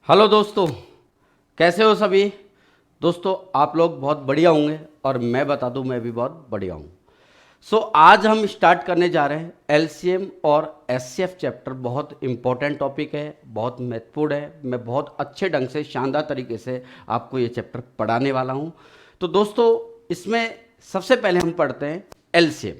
Hello दोस्तों, कैसे हो सभी। दोस्तों आप लोग बहुत बढ़िया होंगे और मैं बता दूं मैं भी बहुत बढ़िया हूं। आज हम स्टार्ट करने जा रहे हैं एलसीएम और एचसीएफ चैप्टर। बहुत इंपॉर्टेंट टॉपिक है, बहुत महत्वपूर्ण है। मैं बहुत अच्छे ढंग से शानदार तरीके से आपको ये चैप्टर पढ़ाने वाला हूं। तो दोस्तों इसमें सबसे पहले हम पढ़ते हैं एलसीएम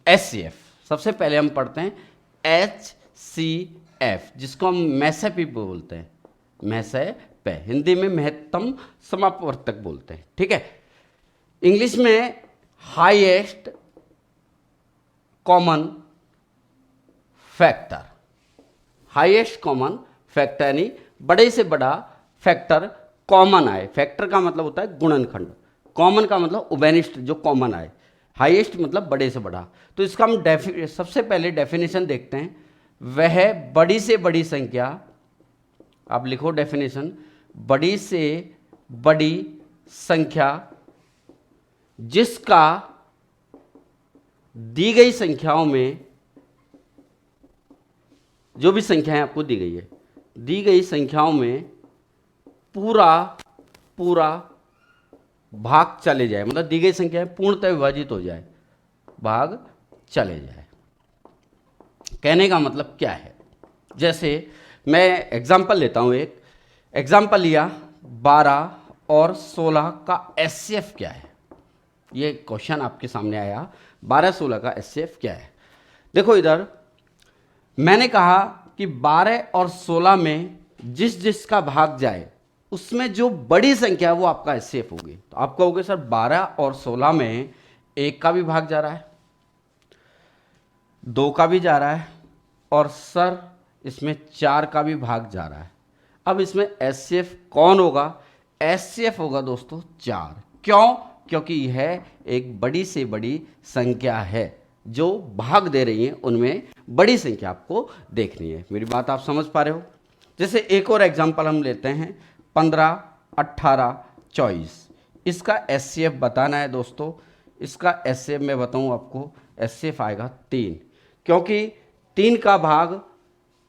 एचसीएफ। सबसे पहले हम पढ़ते हैं एच सी एफ, जिसको हम मैसेपी बोलते हैं। महसय पे हिंदी में महत्तम समापवर्तक बोलते हैं, ठीक है। इंग्लिश में highest common factor. Highest common factor यानी बड़े से बड़ा फैक्टर कॉमन आए। फैक्टर का मतलब होता है गुणनखंड, कॉमन का मतलब उभयनिष्ठ जो कॉमन आए, हाईएस्ट मतलब बड़े से बड़ा। तो इसका हम सबसे पहले डेफिनेशन देखते हैं। वह बड़ी से बड़ी संख्या, आप लिखो डेफिनेशन, बड़ी से बड़ी संख्या जिसका दी गई संख्याओं में, जो भी संख्याएं आपको दी गई है, दी गई संख्याओं में पूरा पूरा भाग चले जाए, मतलब दी गई संख्याएं पूर्णतः विभाजित हो जाए, भाग चले जाए। कहने का मतलब क्या है, जैसे मैं एग्जाम्पल लेता हूं। एक एग्जाम्पल लिया, 12 और 16 का एचसीएफ क्या है। ये क्वेश्चन आपके सामने आया, 12-16 का एचसीएफ क्या है। देखो इधर मैंने कहा कि 12 और 16 में जिस जिसका भाग जाए उसमें जो बड़ी संख्या है वो आपका एचसीएफ होगी। तो आप कहोगे सर 12 और 16 में 1 का भी भाग जा रहा है, 2 का भी जा रहा है, और सर इसमें 4 का भी भाग जा रहा है। अब इसमें एचसीएफ कौन होगा? एचसीएफ होगा दोस्तों 4। क्यों? क्योंकि यह एक बड़ी से बड़ी संख्या है, जो भाग दे रही है उनमें बड़ी संख्या आपको देखनी है। मेरी बात आप समझ पा रहे हो। जैसे एक और एग्जांपल हम लेते हैं, 15, 18, 24। इसका एचसीएफ बताना है दोस्तों। इसका एचसीएफ मैं बताऊं आपको, एचसीएफ आएगा 3, क्योंकि 3 का भाग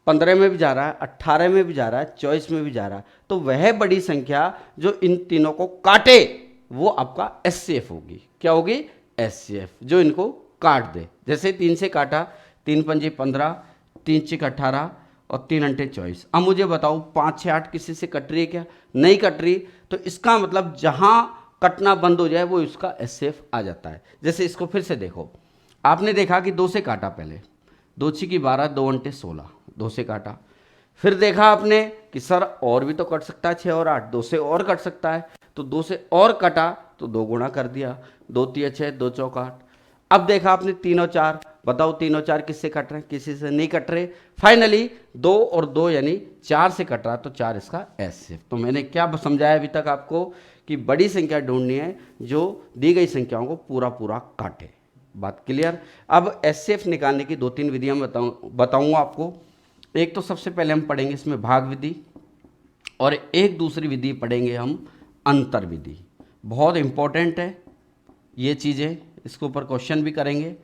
15 में भी जा रहा है, 18 में भी जा रहा है, 24 में भी जा रहा है। तो वह बड़ी संख्या जो इन तीनों को काटे वो आपका एचसीएफ होगी। क्या होगी? एचसीएफ, जो इनको काट दे। जैसे 3 से काटा, 3 पंजे 15, 3 6 18 और 3 अंटे 24। अब मुझे बताओ 5 6 8 किसी से कट रही है क्या? नहीं कट रही। तो इसका मतलब जहां कटना बंद हो जाए वो इसका एचसीएफ आ जाता है। जैसे इसको फिर से देखो, आपने देखा कि 2 से काटा, पहले 2 6 की 12, 2 अंटे 16, 2 से काटा। फिर देखा आपने कि सर और भी तो कट सकता है, 6 और 8, 2 से और कट सकता है। तो 2 से और कटा तो 2 गुणा कर दिया, 2 3 6, 2 चौक 8। अब देखा आपने 3 और 4, बताओ 3 और 4 किससे कट रहे हैं? किसी से नहीं कट रहे। फाइनली 2 और 2 यानी 4 से कट रहा, तो 4 इसका एचसीएफ। तो मैंने क्या समझाया अभी तक आपको कि बड़ी संख्या ढूंढनी है जो दी गई संख्याओं को पूरा पूरा काटे। बात क्लियर? अब एचसीएफ निकालने की 2-3 विधियां बताऊंगा आपको। एक तो सबसे पहले हम पढ़ेंगे इसमें भाग विधि, और एक दूसरी विधि पढ़ेंगे हम अंतर विधि। बहुत इंपॉर्टेंट है ये चीज़ें, इसके ऊपर क्वेश्चन भी करेंगे।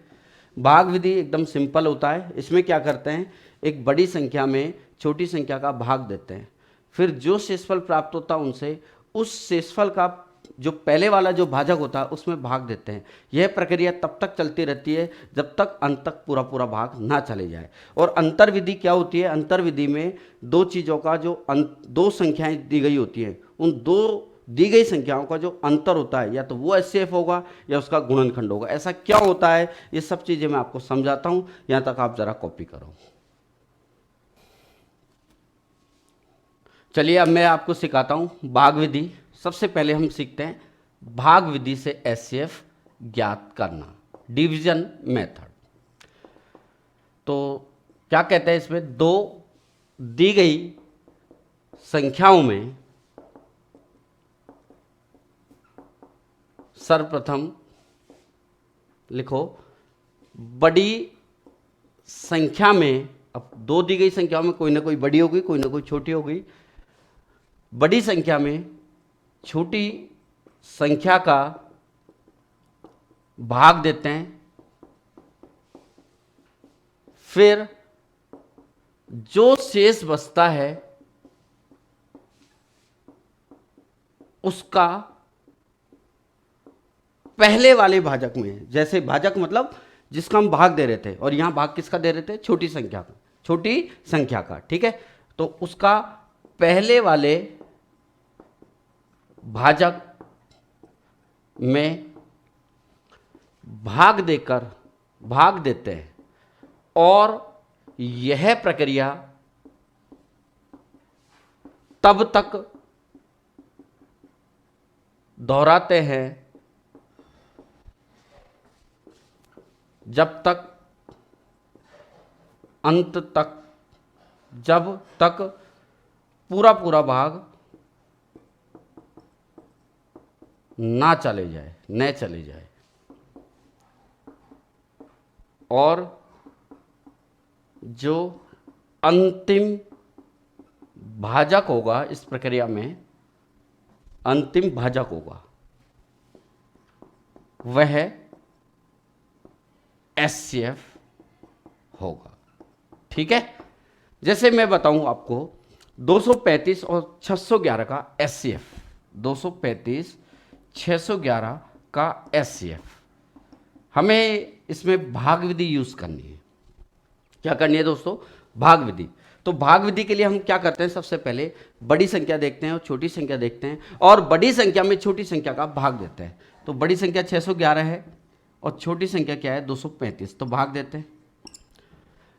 भाग विधि एकदम सिंपल होता है। इसमें क्या करते हैं, एक बड़ी संख्या में छोटी संख्या का भाग देते हैं, फिर जो शेषफल प्राप्त होता है उनसे उस शेषफल का जो पहले वाला जो भाजक होता है उसमें भाग देते हैं। यह प्रक्रिया तब तक चलती रहती है जब तक अंत तक पूरा पूरा भाग ना चले जाए। और अंतर विधि क्या होती है? अंतर विधि में दो चीज़ों का जो दो संख्याएं दी गई होती हैं, उन दो दी गई संख्याओं का जो अंतर होता है या तो वो एचसीएफ होगा या उसका गुणनखंड होगा। ऐसा क्या होता है, ये सब चीज़ें मैं आपको समझाता हूँ, यहाँ तक आप ज़रा कॉपी करो। चलिए अब मैं आपको सिखाता हूँ भाग विधि। सबसे पहले हम सीखते हैं भाग विधि से एचसीएफ ज्ञात करना, डिवीजन मेथड। तो क्या कहते हैं इसमें, दो दी गई संख्याओं में सर्वप्रथम लिखो बड़ी संख्या में। अब दो दी गई संख्याओं में कोई ना कोई बड़ी होगी, कोई ना कोई छोटी होगी। बड़ी संख्या में छोटी संख्या का भाग देते हैं, फिर जो शेष बचता है उसका पहले वाले भाजक में, जैसे भाजक मतलब जिसका हम भाग दे रहे थे, और यहां भाग किसका दे रहे थे, छोटी संख्या का, छोटी संख्या का, ठीक है। तो उसका पहले वाले भाजक में भाग देकर भाग देते हैं, और यह प्रक्रिया तब तक दोहराते हैं जब तक अंत तक, जब तक पूरा पूरा भाग ना चले जाए, न चले जाए। और जो अंतिम भाजक होगा इस प्रक्रिया में, अंतिम भाजक होगा वह HCF होगा, ठीक है। जैसे मैं बताऊं आपको 235 और 611 का HCF, 235 611 का HCF, हमें इसमें भाग विधि यूज करनी है। क्या करनी है दोस्तों, भाग विधि। तो भाग विधि के लिए हम क्या करते हैं, सबसे पहले बड़ी संख्या देखते हैं और छोटी संख्या देखते हैं, और बड़ी संख्या में छोटी संख्या का भाग देते हैं। तो बड़ी संख्या 611 है और छोटी संख्या क्या है 235, तो भाग देते हैं।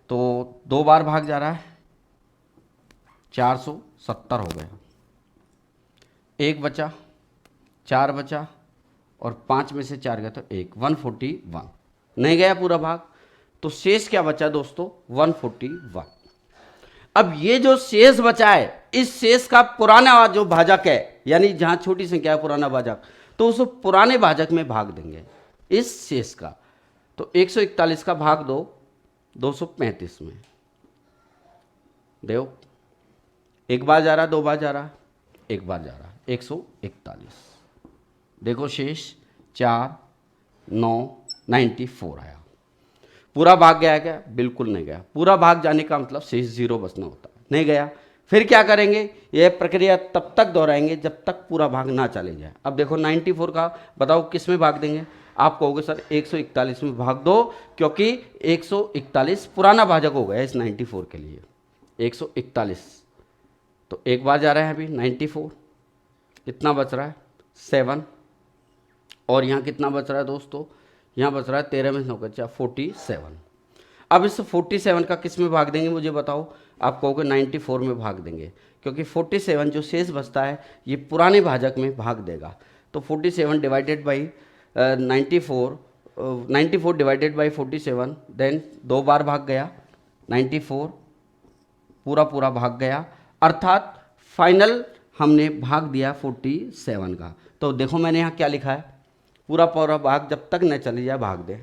तो 2 बार भाग जा रहा है, 470 हो गया, 1 बचा, 4 बचा, और 5 में से 4 गया तो 141 नहीं गया पूरा भाग, तो शेष क्या बचा दोस्तों 141। अब ये जो शेष बचा है, इस शेष का पुराना जो भाजक है, यानी जहां छोटी संख्या है पुराना भाजक, तो उस पुराने भाजक में भाग देंगे इस शेष का। तो 141 का भाग दो 235 में, देखो 1 बार जा रहा, 2 बार जा रहा, 1 बार जा रहा, 141। देखो शेष 4 9 94 आया। पूरा भाग गया क्या, बिल्कुल नहीं गया। पूरा भाग जाने का मतलब शेष 0 बचना होता है, नहीं गया। फिर क्या करेंगे, यह प्रक्रिया तब तक दोहराएंगे जब तक पूरा भाग ना चले जाए। अब देखो 94 का बताओ किस में भाग देंगे, आप कहोगे सर 141 में भाग दो, क्योंकि 141 पुराना भाजक हो गया इस 94 के लिए। 141 तो 1 बार जा रहा है अभी 94, कितना बच रहा है 7, और यहाँ कितना बच रहा है दोस्तों, यहाँ बच रहा है 13 में 9 बचा 47। अब इस 47 का किस में भाग देंगे मुझे बताओ, आप कहोगे 94 में भाग देंगे, क्योंकि 47 जो शेष बचता है ये पुराने भाजक में भाग देगा। तो 47 divided by 94, 94 divided by 47, then 2 बार भाग गया 94, पूरा पूरा भाग गया, अर्थात फाइनल हमने भाग दिया 47 का। तो देखो मैंने यहाँ क्या लिखा है, पूरा पूरा भाग जब तक न चले जाए भाग दे,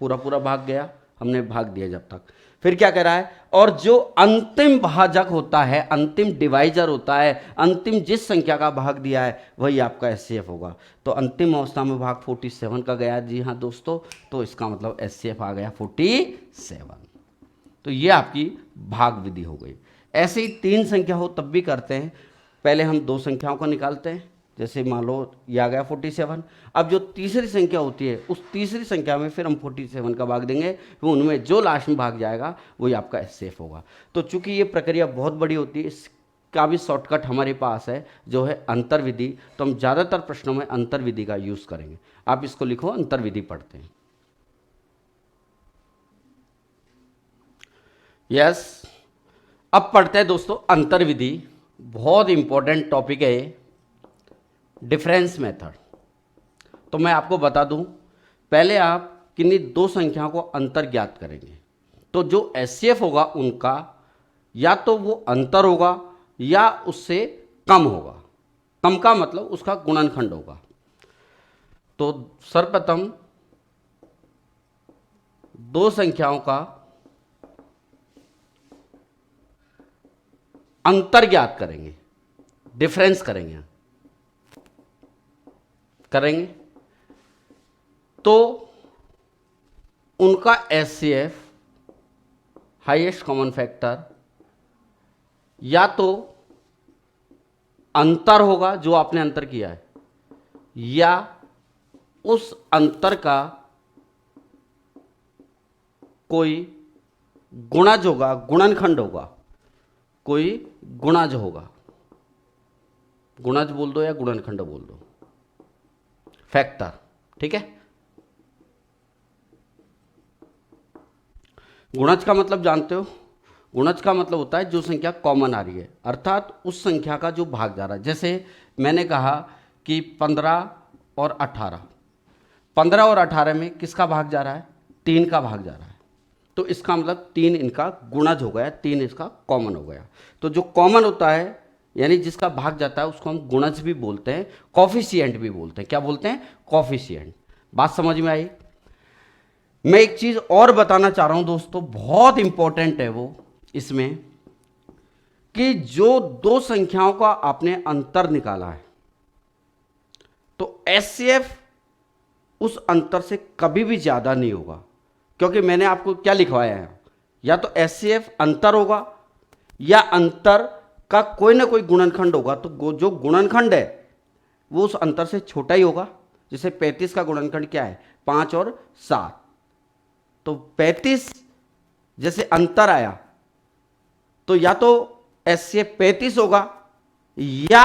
पूरा पूरा भाग गया, हमने भाग दिया जब तक। फिर क्या कह रहा है, और जो अंतिम भाजक होता है, अंतिम डिवाइजर होता है, अंतिम जिस संख्या का भाग दिया है वही आपका HCF होगा। तो अंतिम अवस्था में भाग 47 का गया, जी हाँ दोस्तों, तो इसका मतलब HCF आ गया 47। तो ये आपकी भाग विधि हो गई। ऐसे ही 3 संख्या हो तब भी करते हैं। पहले हम 2 संख्याओं को निकालते हैं, जैसे मान लो ये आ गया 47। अब जो तीसरी संख्या होती है उस तीसरी संख्या में फिर हम 47 का भाग देंगे, वो उनमें जो लास्ट में भाग जाएगा वही आपका HCF होगा। तो चूंकि ये प्रक्रिया बहुत बड़ी होती है, इसका भी शॉर्टकट हमारे पास है जो है अंतर्विधि। तो हम ज़्यादातर प्रश्नों में अंतर्विधि का यूज़ करेंगे। आप इसको लिखो, अंतर्विधि पढ़ते हैं। यस, अब पढ़ते हैं दोस्तों अंतर्विधि। बहुत इंपॉर्टेंट टॉपिक है ये, डिफरेंस मेथड। तो मैं आपको बता दूं, पहले आप किन्हीं 2 संख्याओं को अंतर ज्ञात करेंगे, तो जो HCF होगा उनका या तो वो अंतर होगा या उससे कम होगा। कम का मतलब उसका गुणनखंड होगा। तो सर्वप्रथम 2 संख्याओं का अंतर ज्ञात करेंगे, डिफरेंस करेंगे तो उनका HCF हाईएस्ट कॉमन फैक्टर या तो अंतर होगा, जो आपने अंतर किया है, या उस अंतर का कोई गुणज होगा, गुणनखंड होगा, कोई गुणज होगा। गुणज बोल दो या गुणनखंड बोल दो, फैक्टर, ठीक है। गुणज का मतलब जानते हो? गुणज का मतलब होता है जो संख्या कॉमन आ रही है, अर्थात उस संख्या का जो भाग जा रहा है। जैसे मैंने कहा कि 15 और 18, 15 और 18 में किसका भाग जा रहा है? 3 का भाग जा रहा है। तो इसका मतलब 3 इनका गुणज हो गया, 3 इसका कॉमन हो गया। तो जो कॉमन होता है यानी जिसका भाग जाता है उसको हम गुणज भी बोलते हैं, कॉफिशिएंट भी बोलते हैं। क्या बोलते हैं? कॉफिशिएंट। बात समझ में आई? मैं एक चीज और बताना चाह रहा हूं दोस्तों, बहुत इंपॉर्टेंट है वो इसमें, कि जो दो संख्याओं का आपने अंतर निकाला है तो एचसीएफ उस अंतर से कभी भी ज्यादा नहीं होगा, क्योंकि मैंने आपको क्या लिखवाया है, या तो एचसीएफ अंतर होगा या अंतर का कोई ना कोई गुणनखंड होगा। तो जो गुणनखंड है वो उस अंतर से छोटा ही होगा। जैसे 35 का गुणनखंड क्या है? 5 और 7। तो 35 जैसे अंतर आया तो या तो एचसीएफ 35 होगा या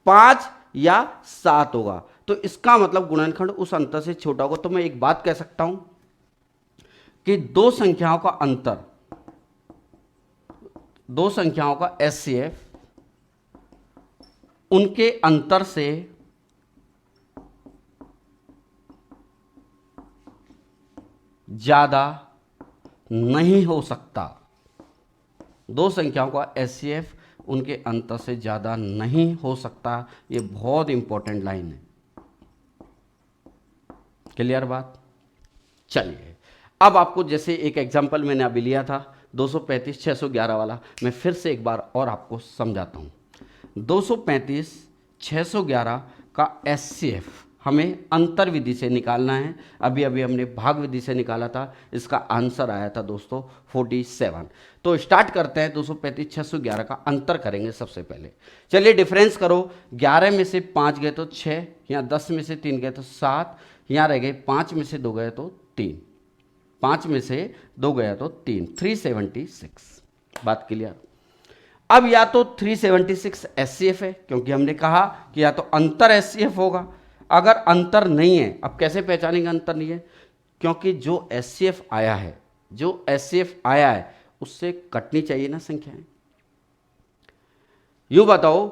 5 या 7 होगा। तो इसका मतलब गुणनखंड उस अंतर से छोटा होगा। तो मैं एक बात कह सकता हूं कि दो संख्याओं का अंतर, दो संख्याओं का एचसीएफ उनके अंतर से ज्यादा नहीं हो सकता। दो संख्याओं का एचसीएफ उनके अंतर से ज्यादा नहीं हो सकता। ये बहुत इंपॉर्टेंट लाइन है। क्लियर बात? चलिए, अब आपको जैसे एक एग्जांपल मैंने अभी लिया था 235 611 वाला, मैं फिर से एक बार और आपको समझाता हूं। 235 611 का एचसीएफ हमें अंतर विधि से निकालना है। अभी अभी हमने भाग विधि से निकाला था, इसका आंसर आया था दोस्तों 47। तो स्टार्ट करते हैं। 235 611 का अंतर करेंगे सबसे पहले। चलिए डिफरेंस करो। 11 में से 5 गए तो 6, यहाँ 10 में से 3 गए तो 7, यहाँ रह गए 5 में से 2 गए तो 3, 5 में से 2 गया तो 3, 376। बात क्लियर? अब या तो 376 एचसीएफ है, क्योंकि हमने कहा कि या तो अंतर एचसीएफ होगा। अगर अंतर नहीं है, अब कैसे पहचानेंगे अंतर नहीं है? क्योंकि जो एचसीएफ आया है, जो एचसीएफ आया है उससे कटनी चाहिए ना संख्याएं। यूं बताओ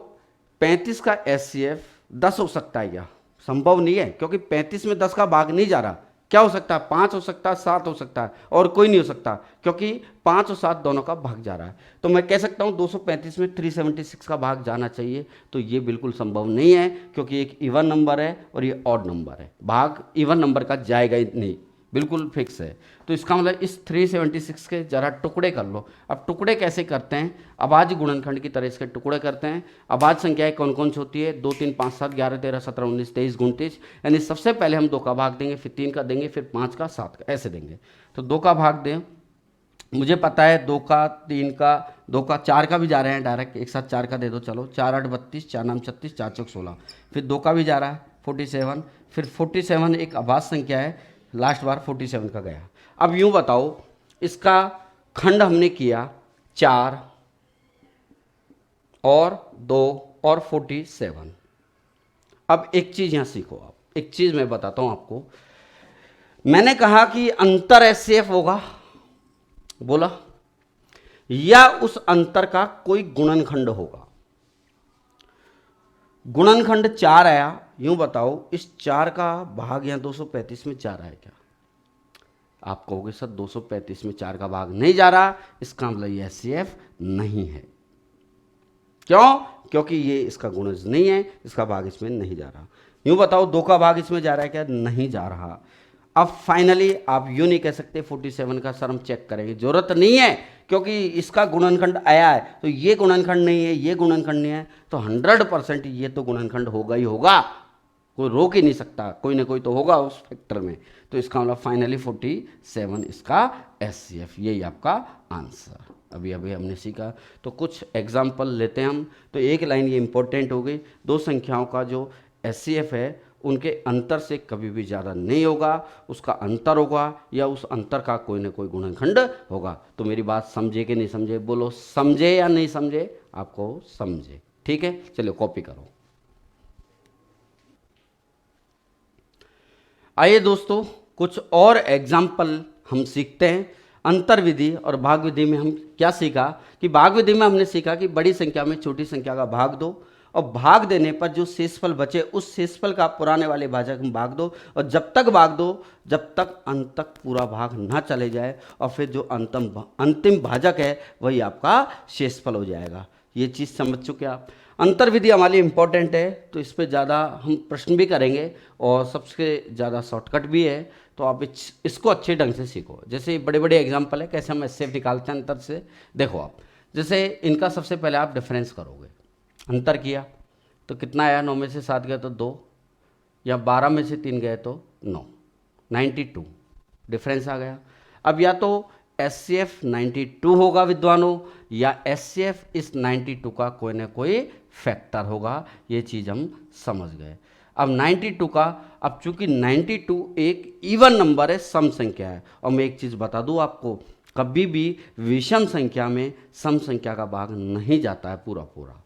35 का एचसीएफ 10 हो सकता है क्या? संभव नहीं है, क्योंकि 35 में 10 का भाग नहीं जा रहा। क्या हो सकता है? 5 हो सकता है, 7 हो सकता है, और कोई नहीं हो सकता, क्योंकि 5 और 7 दोनों का भाग जा रहा है। तो मैं कह सकता हूं 235 में 376 का भाग जाना चाहिए। तो ये बिल्कुल संभव नहीं है, क्योंकि एक इवन नंबर है और ये ऑड नंबर है, भाग इवन नंबर का जाएगा ही नहीं, बिल्कुल फिक्स है। तो इसका मतलब इस 376 के जरा टुकड़े कर लो। अब टुकड़े कैसे करते हैं? अभाज्य गुणनखंड की तरह इसके टुकड़े करते हैं। अभाज्य संख्याएं कौन कौन सी होती है? 2 3 5 7 11 13 17 19 23 29। यानी सबसे पहले हम 2 का भाग देंगे, फिर 3 का देंगे, फिर 5 का, 7 का, ऐसे देंगे। तो 2 का भाग दें, मुझे पता है 2 का, 3 का, 2 का, 4 का भी जा रहे हैं डायरेक्ट, एक साथ 4 का दे दो। चलो 4 8 32, 4 9 36, 4 चौक 16। फिर 2 का भी जा रहा है 47, फिर 47 एक अभाज्य संख्या है, लास्ट बार 47 का गया। अब यूं बताओ, इसका खंड हमने किया 4 और 2 और 47। अब एक चीज यहां सीखो। आप एक चीज मैं बताता हूं आपको। मैंने कहा कि अंतर एचसीएफ होगा, बोला, या उस अंतर का कोई गुणनखंड होगा। गुणनखंड 4 आया। यूं बताओ इस 4 का भाग यहां 235 में 4 है क्या? आप कहोगे सर 235 में 4 का भाग नहीं जा रहा, इसका मतलब ये एचसीएफ नहीं है। क्यों? क्योंकि ये इसका गुणज नहीं है, इसका भाग इसमें नहीं जा रहा। यूं बताओ 2 का भाग इसमें जा रहा है क्या? नहीं जा रहा। अब फाइनली आप यूं नहीं कह सकते 47 का सर हम चेक करेंगे, जरूरत नहीं है, क्योंकि इसका गुणनखंड आया है तो ये गुणनखंड नहीं है, ये गुणनखंड नहीं है, तो 100% ये तो गुणनखंड होगा ही होगा, कोई रोक ही नहीं सकता, कोई ना कोई तो होगा उस फैक्टर में। तो इसका मतलब फाइनली 47 इसका एचसीएफ, यही आपका आंसर। अभी अभी हमने सीखा। तो कुछ एग्जाम्पल लेते हैं हम। तो एक लाइन ये इंपॉर्टेंट हो गई, दो संख्याओं का जो एचसीएफ है उनके अंतर से कभी भी ज़्यादा नहीं होगा, उसका अंतर होगा या उस अंतर का कोई ना कोई गुणनखंड होगा। तो मेरी बात समझे कि नहीं समझे? बोलो समझे या नहीं समझे? आपको समझे, ठीक है। चलिए कॉपी करो। आइए दोस्तों कुछ और एग्जाम्पल हम सीखते हैं। अंतर विधि और भाग विधि में हम क्या सीखा कि भाग विधि में हमने सीखा कि बड़ी संख्या में छोटी संख्या का भाग दो और भाग देने पर जो शेषफल बचे उस शेषफल का पुराने वाले भाजक में भाग दो और जब तक भाग दो जब तक अंत तक पूरा भाग ना चले जाए और फिर जो अंतिम भाजक है वही आपका शेषफल हो जाएगा। ये चीज़ समझ चुके आप। अंतर विधि हमारे लिए इम्पोर्टेंट है तो इस पर ज़्यादा हम प्रश्न भी करेंगे और सबसे ज़्यादा शॉर्टकट भी है, तो आप इसको अच्छे ढंग से सीखो। जैसे बड़े बड़े एग्जाम्पल है कैसे हम एचसीएफ निकालते हैं अंतर से। देखो आप, जैसे इनका सबसे पहले आप डिफरेंस करोगे, अंतर किया तो कितना आया, 9 में से 7 गए तो 2, या 12 में से 3 गए तो 9, 92 डिफरेंस आ गया। अब या तो एचसीएफ 92 होगा विद्वानों या एचसीएफ इस 92 का कोई ना कोई फैक्टर होगा, ये चीज़ हम समझ गए। अब 92 का, अब चूंकि 92 एक इवन नंबर है, सम संख्या है, और मैं एक चीज़ बता दूं आपको, कभी भी विषम संख्या में सम संख्या का भाग नहीं जाता है पूरा पूरा।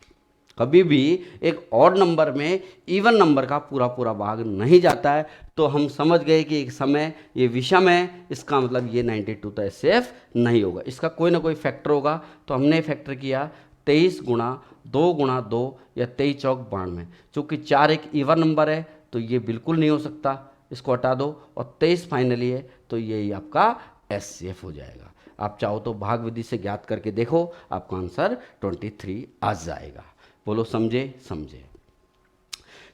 कभी भी एक ऑड नंबर में इवन नंबर का पूरा पूरा भाग नहीं जाता है। तो हम समझ गए कि एक समय ये विषम है, इसका मतलब ये 92 तो एचसीएफ नहीं होगा, इसका कोई ना कोई फैक्टर होगा। तो हमने फैक्टर किया 23 गुणा 2 गुणा 2 या 23 चौक 92। चूँकि 4 एक इवन नंबर है तो ये बिल्कुल नहीं हो सकता, इसको हटा दो, और 23 फाइनली है तो यही आपका एचसीएफ हो जाएगा। आप चाहो तो भाग विधि से ज्ञात करके देखो, आपका आंसर 23 आ जाएगा। बोलो समझे? समझे।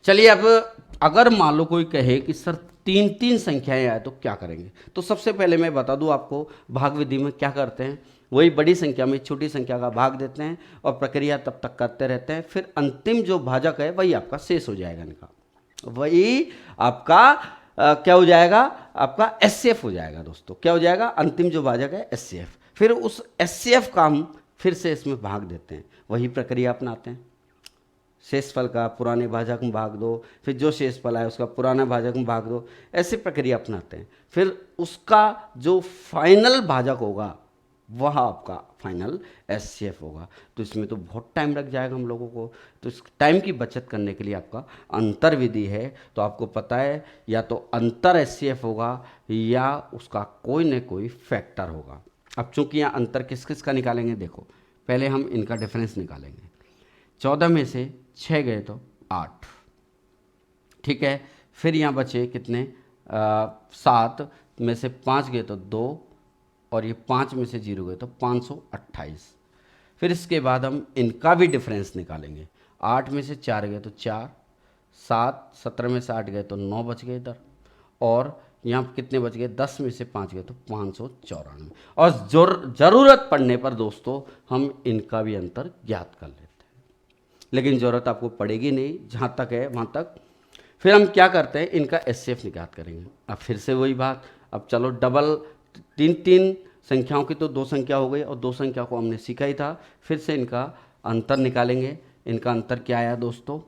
चलिए अब अगर मान लो कोई कहे कि सर 3 संख्याएं आए तो क्या करेंगे, तो सबसे पहले मैं बता दूं आपको भाग विधि में क्या करते हैं, वही बड़ी संख्या में छोटी संख्या का भाग देते हैं और प्रक्रिया तब तक करते रहते हैं, फिर अंतिम जो भाजक है वही आपका शेष हो जाएगा इनका, वही आपका क्या हो जाएगा, आपका एचसीएफ हो जाएगा दोस्तों। क्या हो जाएगा? अंतिम जो भाजक है एचसीएफ। फिर उस एचसीएफ का हम फिर से इसमें भाग देते हैं, वही प्रक्रिया अपनाते हैं। शेषफल का पुराने भाजक में भाग दो, फिर जो शेषफल आए उसका पुराना भाजक में भाग दो, ऐसी प्रक्रिया अपनाते हैं। फिर उसका जो फाइनल भाजक होगा वह आपका फाइनल एचसीएफ होगा। तो इसमें तो बहुत टाइम लग जाएगा हम लोगों को, तो इस टाइम की बचत करने के लिए आपका अंतर विधि है। तो आपको पता है या तो अंतर एचसीएफ होगा या उसका कोई न कोई फैक्टर होगा। अब चूंकि यहाँ अंतर किस किस का निकालेंगे, देखो पहले हम इनका डिफरेंस निकालेंगे। 14 में से 6 गए तो 8, ठीक है। फिर यहाँ बचे कितने, 7 में से 5 गए तो 2, और ये 5 में से 0 गए तो 528। फिर इसके बाद हम इनका भी डिफरेंस निकालेंगे। 8 में से 4 गए तो 4, 17 में से 8 गए तो 9 बच गए इधर, और यहाँ कितने बच गए, 10 में से 5 गए तो 594। और ज़रूरत पड़ने पर दोस्तों हम इनका भी अंतर ज्ञात कर लेते हैं, लेकिन ज़रूरत आपको पड़ेगी नहीं, जहाँ तक है वहाँ तक। फिर हम क्या करते हैं, इनका एचसीएफ निकाल करेंगे। अब फिर से वही बात, अब चलो डबल 3 संख्याओं की तो 2 संख्या हो गई और 2 संख्या को हमने सीखा ही था। फिर से इनका अंतर निकालेंगे। इनका अंतर क्या आया दोस्तों,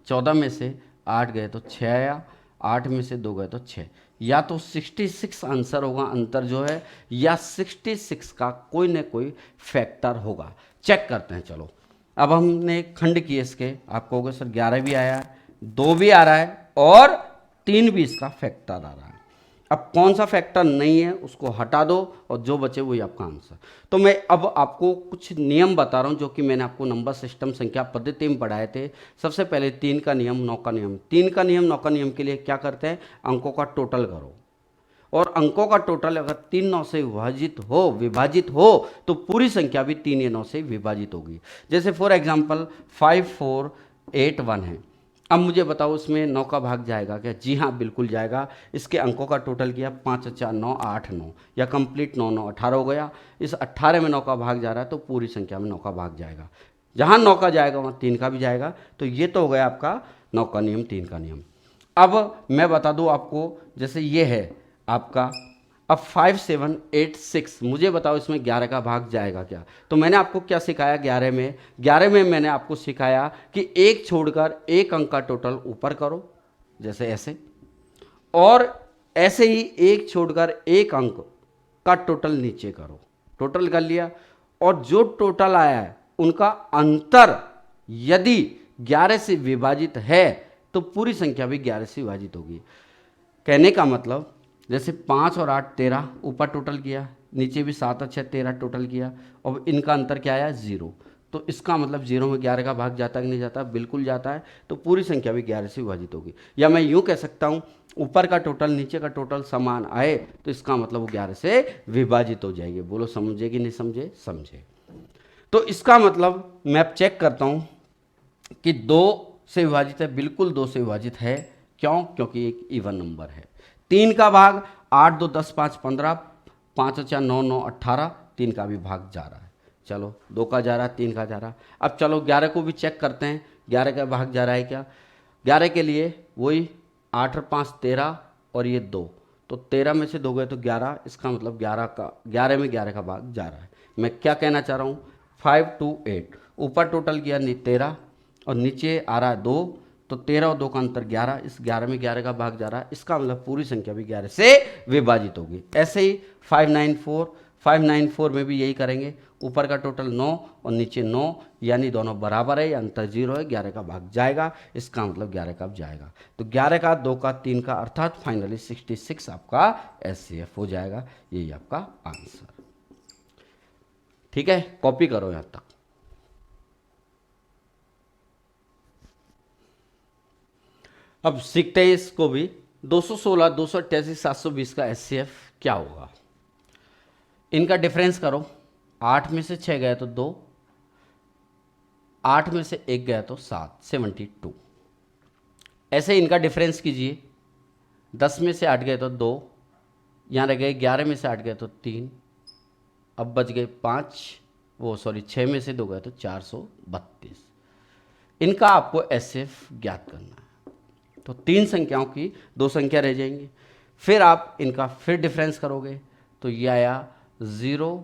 14 में से 8 गए तो 6 आया, 8 में से 2 गए तो 6। या तो 66 आंसर होगा अंतर जो है, या 66 का कोई ना कोई फैक्टर होगा। चेक करते हैं। चलो अब हमने खंड किए इसके, आप कहोगे सर 11 भी आया है, 2 भी आ रहा है और 3 भी इसका फैक्टर आ रहा है। अब कौन सा फैक्टर नहीं है उसको हटा दो और जो बचे वही आपका आंसर। तो मैं अब आपको कुछ नियम बता रहा हूं जो कि मैंने आपको नंबर सिस्टम संख्या पद्धति में पढ़ाए थे। सबसे पहले 3 का नियम, 9 का नियम। 3 का नियम 9 का नियम के लिए क्या करते हैं, अंकों का टोटल करो, और अंकों का टोटल अगर 3 9 से विभाजित हो तो पूरी संख्या भी 3 या 9 से विभाजित होगी। जैसे फॉर एग्जांपल 5481 है। अब मुझे बताओ इसमें 9 का भाग जाएगा क्या? जी हाँ बिल्कुल जाएगा। इसके अंकों का टोटल किया 5 4 9 8 9, या कंप्लीट 9 9 18 हो गया। इस 18 में 9 का भाग जा रहा है तो पूरी संख्या में 9 का भाग जाएगा। जहाँ 9 का जाएगा वहाँ 3 का भी जाएगा। तो ये तो हो गया आपका 9 का नियम, 3 का नियम। अब मैं बता दूँ आपको, जैसे ये है आपका अब 5786, मुझे बताओ इसमें 11 का भाग जाएगा क्या? तो मैंने आपको क्या सिखाया 11 में मैंने आपको सिखाया कि एक छोड़कर एक अंक का टोटल ऊपर करो, जैसे ऐसे, और ऐसे ही एक छोड़कर एक अंक का टोटल नीचे करो। टोटल कर लिया, और जो टोटल आया है उनका अंतर यदि 11 से विभाजित है तो पूरी संख्या भी 11 से विभाजित होगी। कहने का मतलब जैसे 5 और 8 13, ऊपर टोटल किया, नीचे भी 7 और 6 13 टोटल किया, और इनका अंतर क्या आया 0। तो इसका मतलब 0 में 11 का भाग जाता कि नहीं जाता? बिल्कुल जाता है। तो पूरी संख्या भी 11 से विभाजित होगी। या मैं यूँ कह सकता हूँ, ऊपर का टोटल नीचे का टोटल समान आए तो इसका मतलब वो 11 से विभाजित हो जाएगी। बोलो समझे कि नहीं समझे? समझे। तो इसका मतलब मैं अब चेक करता हूँ कि 2 से विभाजित है, बिल्कुल 2 से विभाजित है। क्यों? क्योंकि एक इवन नंबर है। 3 का भाग 8 2 10 5 15, 5 और 4 9 9 18, 3 का भी भाग जा रहा है। चलो 2 का जा रहा है, 3 का जा रहा है। अब चलो 11 को भी चेक करते हैं, 11 का भाग जा रहा है क्या? 11 के लिए वही 8 और 5 13, और ये 2, तो 13 में से 2 गए तो 11, इसका मतलब 11 में 11 का भाग जा रहा है। मैं क्या कहना चाह रहा हूँ? 5 2 8, ऊपर टोटल किया 13 और नीचे आ रहा है 2, तो 13 और 2 का अंतर 11, इस 11 में 11 का भाग जा रहा है। इसका मतलब पूरी संख्या भी 11 से विभाजित होगी। ऐसे ही 594 में भी यही करेंगे, ऊपर का टोटल 9 और नीचे 9, यानी दोनों बराबर है, अंतर 0 है, 11 का भाग जाएगा, इसका मतलब 11 का जाएगा। तो 11 का 2 का 3 का, अर्थात फाइनली 66 आपका एचसीएफ हो जाएगा। यही आपका आंसर। ठीक है, कॉपी करो यहां तक। अब सीखते हैं इसको भी। 216 288 720 का एचसीएफ क्या होगा? इनका डिफरेंस करो। 8 में से 6 गए तो 2, 8 में से 1 गया तो 7, 72। ऐसे इनका डिफरेंस कीजिए। 10 में से 8 गए तो 2, यहाँ रह गए 11 में से 8 गए तो 3, अब बच गए 5, 6 में से 2 गए तो 432। इनका आपको एचसीएफ ज्ञात करना है। तो 3 संख्याओं की 2 संख्या रह जाएंगी, फिर आप इनका फिर डिफरेंस करोगे तो ये आया 0,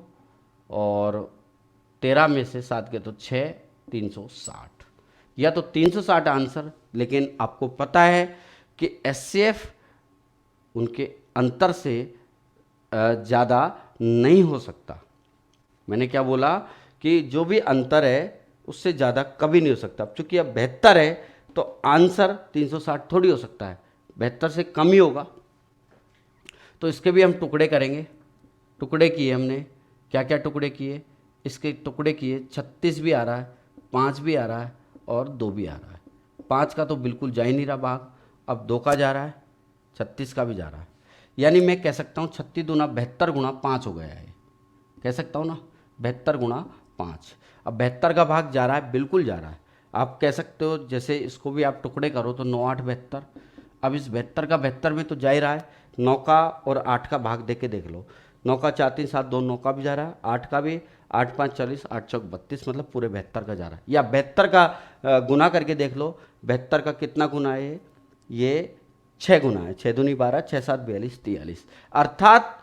और 13 में से 7 गए तो 6, 360। या तो 360 आंसर, लेकिन आपको पता है कि एचसीएफ उनके अंतर से ज़्यादा नहीं हो सकता। मैंने क्या बोला कि जो भी अंतर है उससे ज़्यादा कभी नहीं हो सकता। अब चूंकि अब 72 है तो आंसर 360 थोड़ी हो सकता है, 72 से कम ही होगा। तो इसके भी हम टुकड़े करेंगे। टुकड़े किए हमने, क्या क्या टुकड़े किए? इसके टुकड़े किए, 36 भी आ रहा है, 5 भी आ रहा है, और 2 भी आ रहा है। 5 का तो बिल्कुल जा ही नहीं रहा भाग, अब 2 का जा रहा है, 36 का भी जा रहा है। यानी मैं कह सकता हूँ 36 दूना 72 गुना 5 हो गया है। कह सकता हूँ ना, 72 गुना 5। अब 72 का भाग जा रहा है, बिल्कुल जा रहा है। आप कह सकते हो जैसे इसको भी आप टुकड़े करो तो 9 8 72। अब इस 72 का 72 में तो जा ही रहा है। 9 का और 8 का भाग दे के देख लो। 9 का 4 3 7 2, 9 का भी जा रहा है, 8 का भी, 8 5 40, 8 चौक 32, मतलब पूरे 72 का जा रहा है। या 72 का गुना करके देख लो, 72 का कितना गुना है? ये 6 गुना है, 6 दूनी 12, 6 7 42 43, अर्थात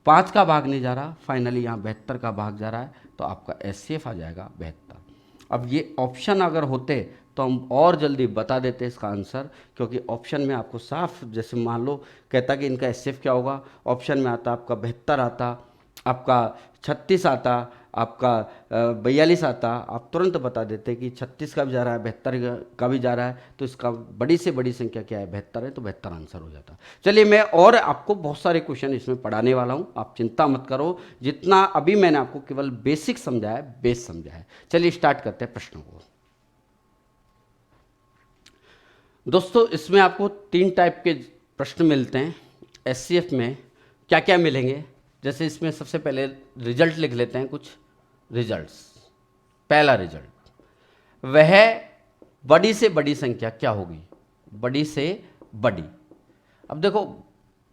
5 का भाग नहीं जा रहा। फाइनली यहाँ 72 का भाग जा रहा है, तो आपका एचसीएफ आ जाएगा 72। अब ये ऑप्शन अगर होते तो हम और जल्दी बता देते इसका आंसर, क्योंकि ऑप्शन में आपको साफ, जैसे मान लो कहता कि इनका एचसीएफ क्या होगा, ऑप्शन में आता आपका 72 आता, आपका 36 आता, आपका 42 आता, आप तुरंत बता देते कि 36 का भी जा रहा है, 72 का भी जा रहा है, तो इसका बड़ी से बड़ी संख्या क्या है? 72 है, तो 72 आंसर हो जाता। चलिए, मैं और आपको बहुत सारे क्वेश्चन इसमें पढ़ाने वाला हूँ, आप चिंता मत करो। जितना अभी मैंने आपको केवल बेसिक समझाया है, बेस समझाया है। चलिए स्टार्ट करते हैं प्रश्नों को। दोस्तों, इसमें आपको 3 टाइप के प्रश्न मिलते हैं। एचसीएफ में क्या क्या मिलेंगे? जैसे इसमें सबसे पहले रिजल्ट लिख लेते हैं, कुछ रिजल्ट्स। पहला रिजल्ट, वह बड़ी से बड़ी संख्या क्या होगी? बड़ी से बड़ी। अब देखो,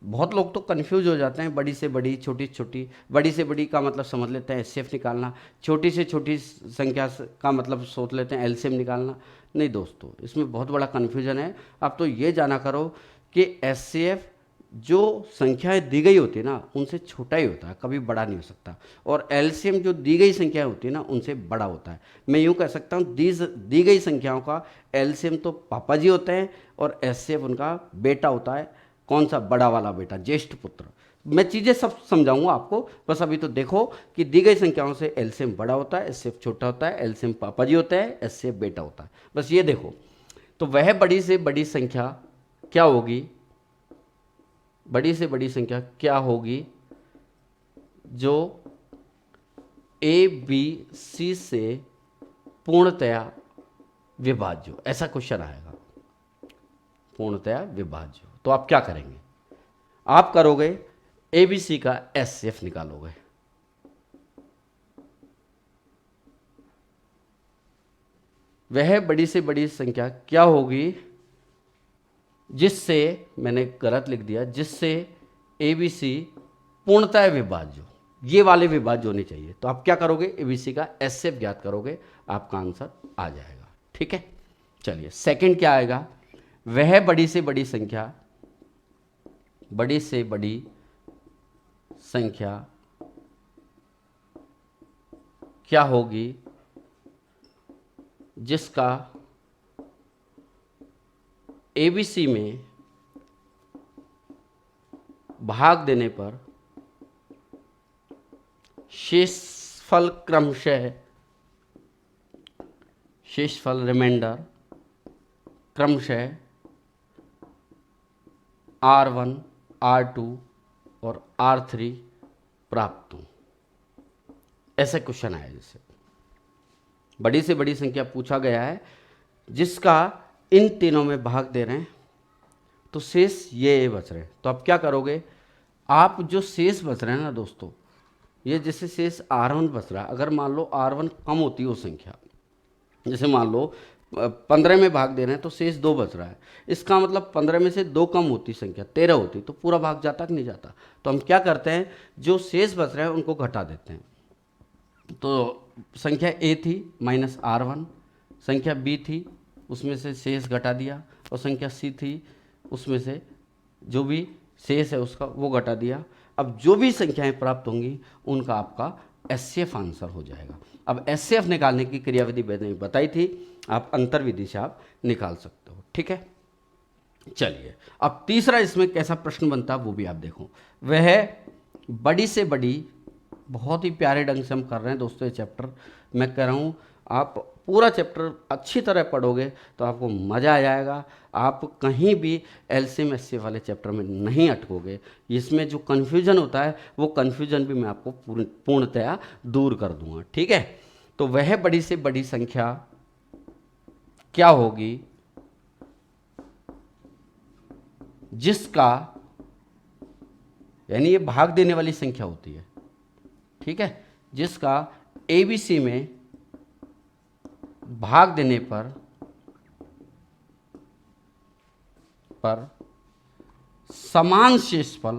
बहुत लोग तो कंफ्यूज हो जाते हैं, बड़ी से बड़ी, छोटी से छोटी। बड़ी से बड़ी का मतलब समझ लेते हैं एचसीएफ निकालना, छोटी से छोटी संख्या का मतलब सोच लेते हैं एलसीएम निकालना। नहीं दोस्तों, इसमें बहुत बड़ा कन्फ्यूजन है। अब तो ये जाना करो कि एचसीएफ जो संख्याएं दी गई होती है ना उनसे छोटा ही होता है, कभी बड़ा नहीं हो सकता। और एलसीएम जो दी गई संख्याएं होती है ना उनसे बड़ा होता है। मैं यूं कह सकता हूं दी गई संख्याओं का एलसीएम तो पापा जी होते हैं और एचसीएफ उनका बेटा होता है। कौन सा? बड़ा वाला बेटा, ज्येष्ठ पुत्र। मैं चीज़ें सब समझाऊंगा आपको, बस अभी तो देखो कि दी गई संख्याओं से एलसीएम बड़ा होता है, एचसीएफ छोटा होता है, एलसीएम पापा जी होता है, एचसीएफ बेटा होता है। बस ये देखो। तो वह बड़ी से बड़ी संख्या क्या होगी? बड़ी से बड़ी संख्या क्या होगी जो ए बी सी से पूर्णतया विभाज्य हो? ऐसा क्वेश्चन आएगा, पूर्णतया विभाज्य हो। तो आप क्या करेंगे? आप करोगे एबीसी का एचसीएफ निकालोगे। वह बड़ी से बड़ी संख्या क्या होगी जिससे, मैंने गलत लिख दिया, जिससे एबीसी पूर्णतः विभाज्य हो। ये वाले विभाज्य होने चाहिए। तो आप क्या करोगे? एबीसी का एचसीएफ ज्ञात करोगे, आपका आंसर आ जाएगा। ठीक है, चलिए सेकंड क्या आएगा? वह बड़ी से बड़ी संख्या, बड़ी से बड़ी संख्या क्या होगी जिसका एबीसी में भाग देने पर शेषफल क्रमशः, शेषफल रिमाइंडर क्रमशः R1, R2 और R3 प्राप्त हो। ऐसे क्वेश्चन आया। जैसे बड़ी से बड़ी संख्या पूछा गया है जिसका इन तीनों में भाग दे रहे हैं तो शेष ये बच रहे हैं। तो आप क्या करोगे? आप जो शेष बच रहे हैं ना दोस्तों, ये जैसे शेष R1 बच रहा है, अगर मान लो R1 कम होती है वो संख्या, जैसे मान लो 15 में भाग दे रहे हैं तो शेष 2 बच रहा है, इसका मतलब 15 में से 2 कम होती संख्या 13 होती, तो पूरा भाग जाता कि नहीं जाता? तो हम क्या करते हैं, जो शेष बच रहे हैं उनको घटा देते हैं। तो संख्या ए थी -R1, संख्या बी थी उसमें से शेष घटा दिया, और संख्या सी थी उसमें से जो भी शेष है उसका वो घटा दिया। अब जो भी संख्याएं प्राप्त होंगी उनका आपका एचसीएफ आंसर हो जाएगा। अब एचसीएफ निकालने की क्रियाविधि मैंने बताई थी, आप अंतर विधि से आप निकाल सकते हो। ठीक है, चलिए अब तीसरा इसमें कैसा प्रश्न बनता है वो भी आप देखो। वह बड़ी से बड़ी, बहुत ही प्यारे ढंग से हम कर रहे हैं दोस्तों ये चैप्टर। मैं कह रहा हूँ आप पूरा चैप्टर अच्छी तरह पढ़ोगे तो आपको मज़ा आ जाएगा। आप कहीं भी एलसीएम एचसीएफ वाले चैप्टर में नहीं अटकोगे। इसमें जो कन्फ्यूजन होता है वो कन्फ्यूजन भी मैं आपको पूर्णतया दूर कर दूंगा। ठीक है, तो वह बड़ी से बड़ी संख्या क्या होगी जिसका, यानी ये भाग देने वाली संख्या होती है, ठीक है, जिसका एबीसी में भाग देने पर समान शेषफल,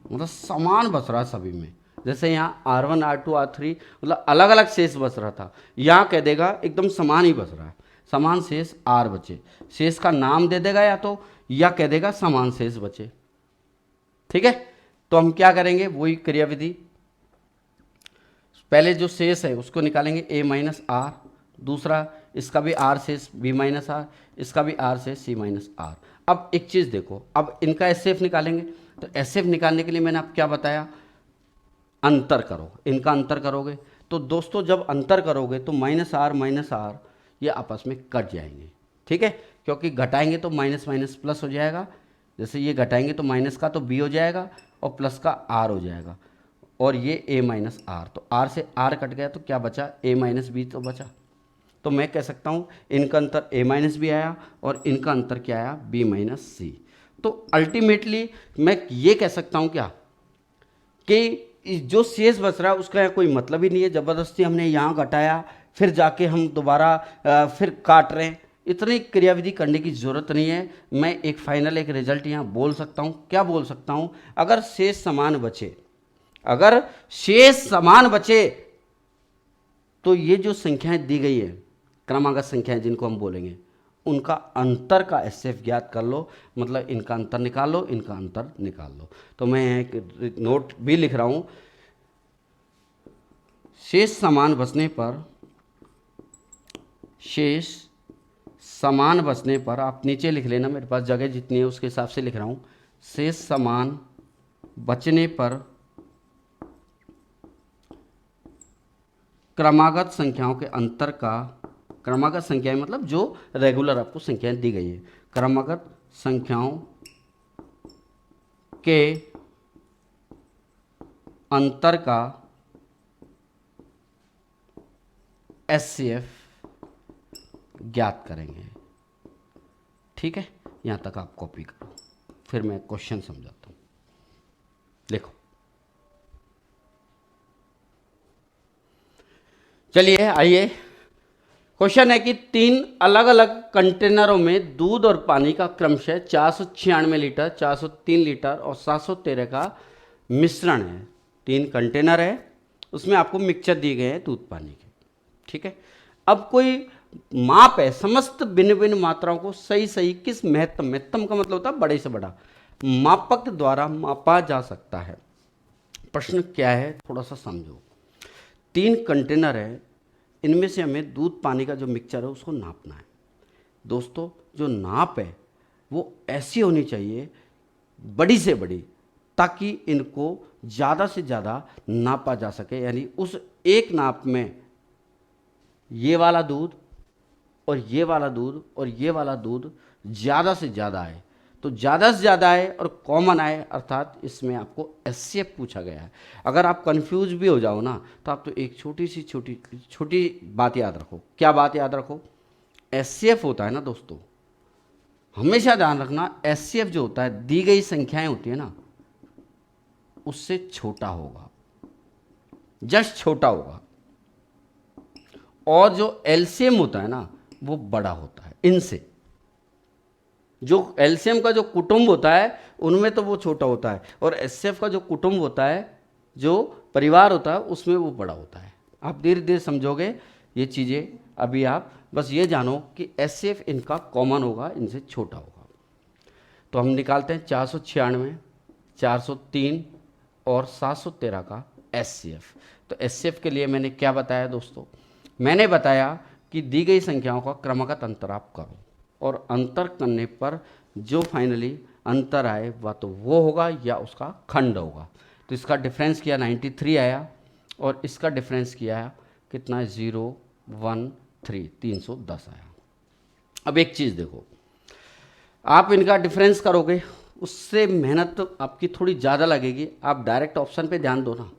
मतलब समान बच रहा है सभी में। जैसे यहाँ R1, R2, R3 मतलब अलग अलग शेष बच रहा था, यहाँ कह देगा एकदम समान ही बच रहा है, समान शेष R बचे। शेष का नाम दे देगा या कह देगा समान शेष बचे। ठीक है, तो हम क्या करेंगे, वही क्रियाविधि, पहले जो शेष है उसको निकालेंगे A-R, दूसरा इसका भी R शेष B-R, इसका भी R शेष C-R। अब एक चीज़ देखो, अब इनका एचसीएफ निकालेंगे, तो एचसीएफ निकालने के लिए मैंने आप क्या बताया, अंतर करो, इनका अंतर करोगे। तो दोस्तों जब अंतर करोगे तो -R ये आपस में कट जाएंगे। ठीक है, क्योंकि घटाएंगे तो माइनस माइनस प्लस हो जाएगा, जैसे ये घटाएंगे तो माइनस का तो B हो जाएगा और प्लस का R हो जाएगा, और ये A-R, तो R से R कट गया तो क्या बचा, A-B तो बचा। तो मैं कह सकता हूँ इनका अंतर A-B आया और इनका अंतर क्या आया, B-C। तो अल्टीमेटली मैं ये कह सकता हूँ क्या कि जो शेष बच रहा है उसका कोई मतलब ही नहीं है। ज़बरदस्ती हमने यहाँ घटाया फिर जाके हम दोबारा फिर काट रहे हैं, इतनी क्रियाविधि करने की ज़रूरत नहीं है। मैं एक फाइनल एक रिजल्ट यहाँ बोल सकता हूँ, क्या बोल सकता हूँ, अगर शेष समान बचे, अगर शेष समान बचे तो ये जो संख्याएं दी गई है, क्रमागत संख्याएं जिनको हम बोलेंगे, उनका अंतर का एचसीएफ ज्ञात कर लो, मतलब इनका अंतर निकाल लो, इनका अंतर निकाल लो। तो मैं एक नोट भी लिख रहा हूँ, शेष समान बचने पर, शेष समान बचने पर, आप नीचे लिख लेना, मेरे पास जगह जितनी है उसके हिसाब से लिख रहा हूँ। शेष समान बचने पर क्रमागत संख्याओं के अंतर का, क्रमागत संख्याएं मतलब जो रेगुलर आपको संख्याएं दी गई है, क्रमागत संख्याओं के अंतर का एचसीएफ ज्ञात करेंगे। ठीक है, यहां तक आप कॉपी करो, फिर मैं क्वेश्चन समझाता हूं। देखो, चलिए आइए, क्वेश्चन है कि 3 अलग अलग कंटेनरों में दूध और पानी का क्रमशः 496 लीटर, 403 लीटर और 713 का मिश्रण है। 3 कंटेनर है, उसमें आपको मिक्सचर दिए गए हैं दूध पानी के। ठीक है, अब कोई माप है, समस्त भिन्न भिन्न मात्राओं को सही सही किस महत्तम, महत्तम का मतलब होता है बड़े से बड़ा, मापक द्वारा मापा जा सकता है। प्रश्न क्या है, थोड़ा सा समझो। 3 कंटेनर है, इनमें से हमें दूध पानी का जो मिक्सचर है उसको नापना है। दोस्तों, जो नाप है वो ऐसी होनी चाहिए, बड़ी से बड़ी, ताकि इनको ज़्यादा से ज़्यादा नापा जा सके। यानी उस एक नाप में ये वाला दूध और ये वाला दूध और ये वाला दूध ज़्यादा से ज़्यादा आए, तो ज़्यादा से ज़्यादा आए और कॉमन आए, अर्थात इसमें आपको एचसीएफ पूछा गया है। अगर आप कंफ्यूज भी हो जाओ ना, तो आप तो एक छोटी बात याद रखो। क्या बात याद रखो? एचसीएफ होता है ना दोस्तों, हमेशा ध्यान रखना, एचसीएफ जो होता है, दी गई संख्याएं होती है ना, उससे छोटा होगा, जस्ट छोटा होगा। और जो एलसीएम होता है ना, वो बड़ा होता है इनसे। जो एलसीएम का जो कुटुंब होता है उनमें तो वो छोटा होता है, और एचसीएफ का जो कुटुंब होता है, जो परिवार होता है, उसमें वो बड़ा होता है। आप धीरे धीरे समझोगे ये चीज़ें। अभी आप बस ये जानो कि एचसीएफ इनका कॉमन होगा, इनसे छोटा होगा। तो हम निकालते हैं 496, 403 और 713 का एचसीएफ। तो एचसीएफ के लिए मैंने क्या बताया दोस्तों? मैंने बताया कि दी गई संख्याओं का क्रमागत अंतर आप करो, और अंतर करने पर जो फाइनली अंतर आए वह तो वो होगा या उसका खंड होगा। तो इसका डिफरेंस किया 93 आया, और इसका डिफरेंस किया कितना है 013, 310 आया। अब एक चीज़ देखो, आप इनका डिफरेंस करोगे, उससे मेहनत तो आपकी थोड़ी ज़्यादा लगेगी। आप डायरेक्ट ऑप्शन पे ध्यान दो ना,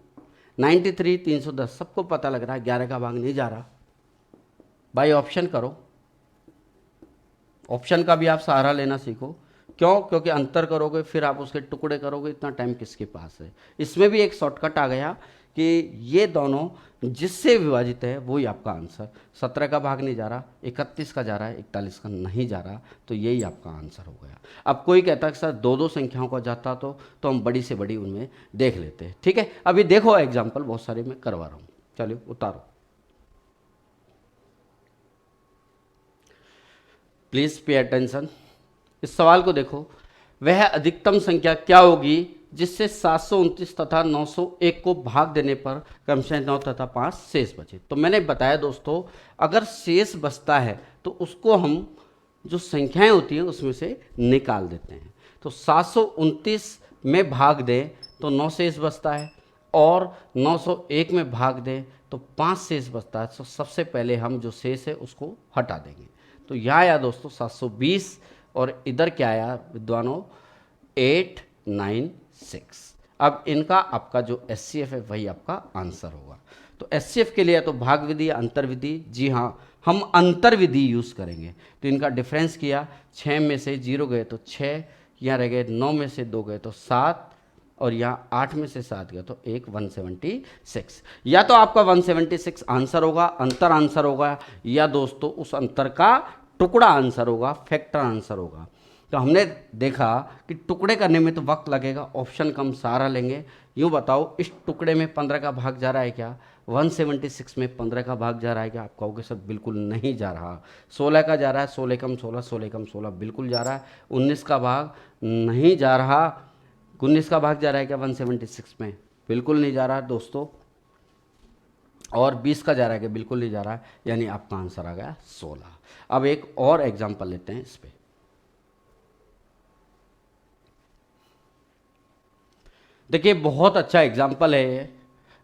93, 310 सबको पता लग रहा है, 11 का भाग नहीं जा रहा भाई। ऑप्शन करो, ऑप्शन का भी आप सहारा लेना सीखो। क्यों? क्योंकि अंतर करोगे फिर आप उसके टुकड़े करोगे, इतना टाइम किसके पास है। इसमें भी एक शॉर्टकट आ गया कि ये दोनों जिससे विभाजित है वही आपका आंसर। 17 का भाग नहीं जा रहा, 31 का जा रहा है, 41 का नहीं जा रहा, तो यही आपका आंसर हो गया। अब कोई कहता है कि सर 2-2 संख्याओं का जाता तो हम बड़ी से बड़ी उनमें देख लेते हैं। ठीक है, अभी देखो एग्जाम्पल बहुत सारे मैं करवा रहा हूँ। चलिए उतारो प्लीज़ पे अटेंशन। इस सवाल को देखो, वह अधिकतम संख्या क्या होगी जिससे 729 तथा 901 को भाग देने पर क्रमशः 9 तथा 5 शेष बचे। तो मैंने बताया दोस्तों, अगर शेष बचता है तो उसको हम जो संख्याएं होती हैं उसमें से निकाल देते हैं। तो 729 में भाग दें तो 9 शेष बचता है, और 901 में भाग दें तो 5 शेष बचता है। तो सबसे पहले हम जो शेष है उसको हटा देंगे। तो यहाँ आया दोस्तों 720, और इधर क्या आया विद्वानों? 896। अब इनका आपका जो एचसीएफ है वही आपका आंसर होगा। तो एचसीएफ के लिए तो भाग विधि या अंतर विधि? जी हाँ, हम अंतर विधि यूज़ करेंगे। तो इनका डिफरेंस किया, 6 में से 0 गए तो 6, यहाँ रह गए 9 में से 2 गए तो 7, और यहाँ 8 में से 7 गया तो 176। या तो आपका 176 आंसर होगा, अंतर आंसर होगा, या दोस्तों उस अंतर का टुकड़ा आंसर होगा, फैक्टर आंसर होगा। तो हमने देखा कि टुकड़े करने में तो वक्त लगेगा, ऑप्शन कम सहारा लेंगे। यूँ बताओ, इस टुकड़े में 15 का भाग जा रहा है क्या? 176 में 15 का भाग जा रहा है क्या? आप कहोगे सर बिल्कुल नहीं जा रहा। 16 का जा रहा है, 16 कम 16, 16 कम 16 बिल्कुल जा रहा है। 19 का भाग नहीं जा रहा। 19 का भाग जा रहा है क्या 176 में? बिल्कुल नहीं जा रहा दोस्तों। और 20 का जा रहा है क्या? बिल्कुल नहीं जा रहा है। यानी आपका आंसर आ गया 16। अब एक और एग्जाम्पल लेते हैं इस पे। देखिए बहुत अच्छा एग्जाम्पल है ये।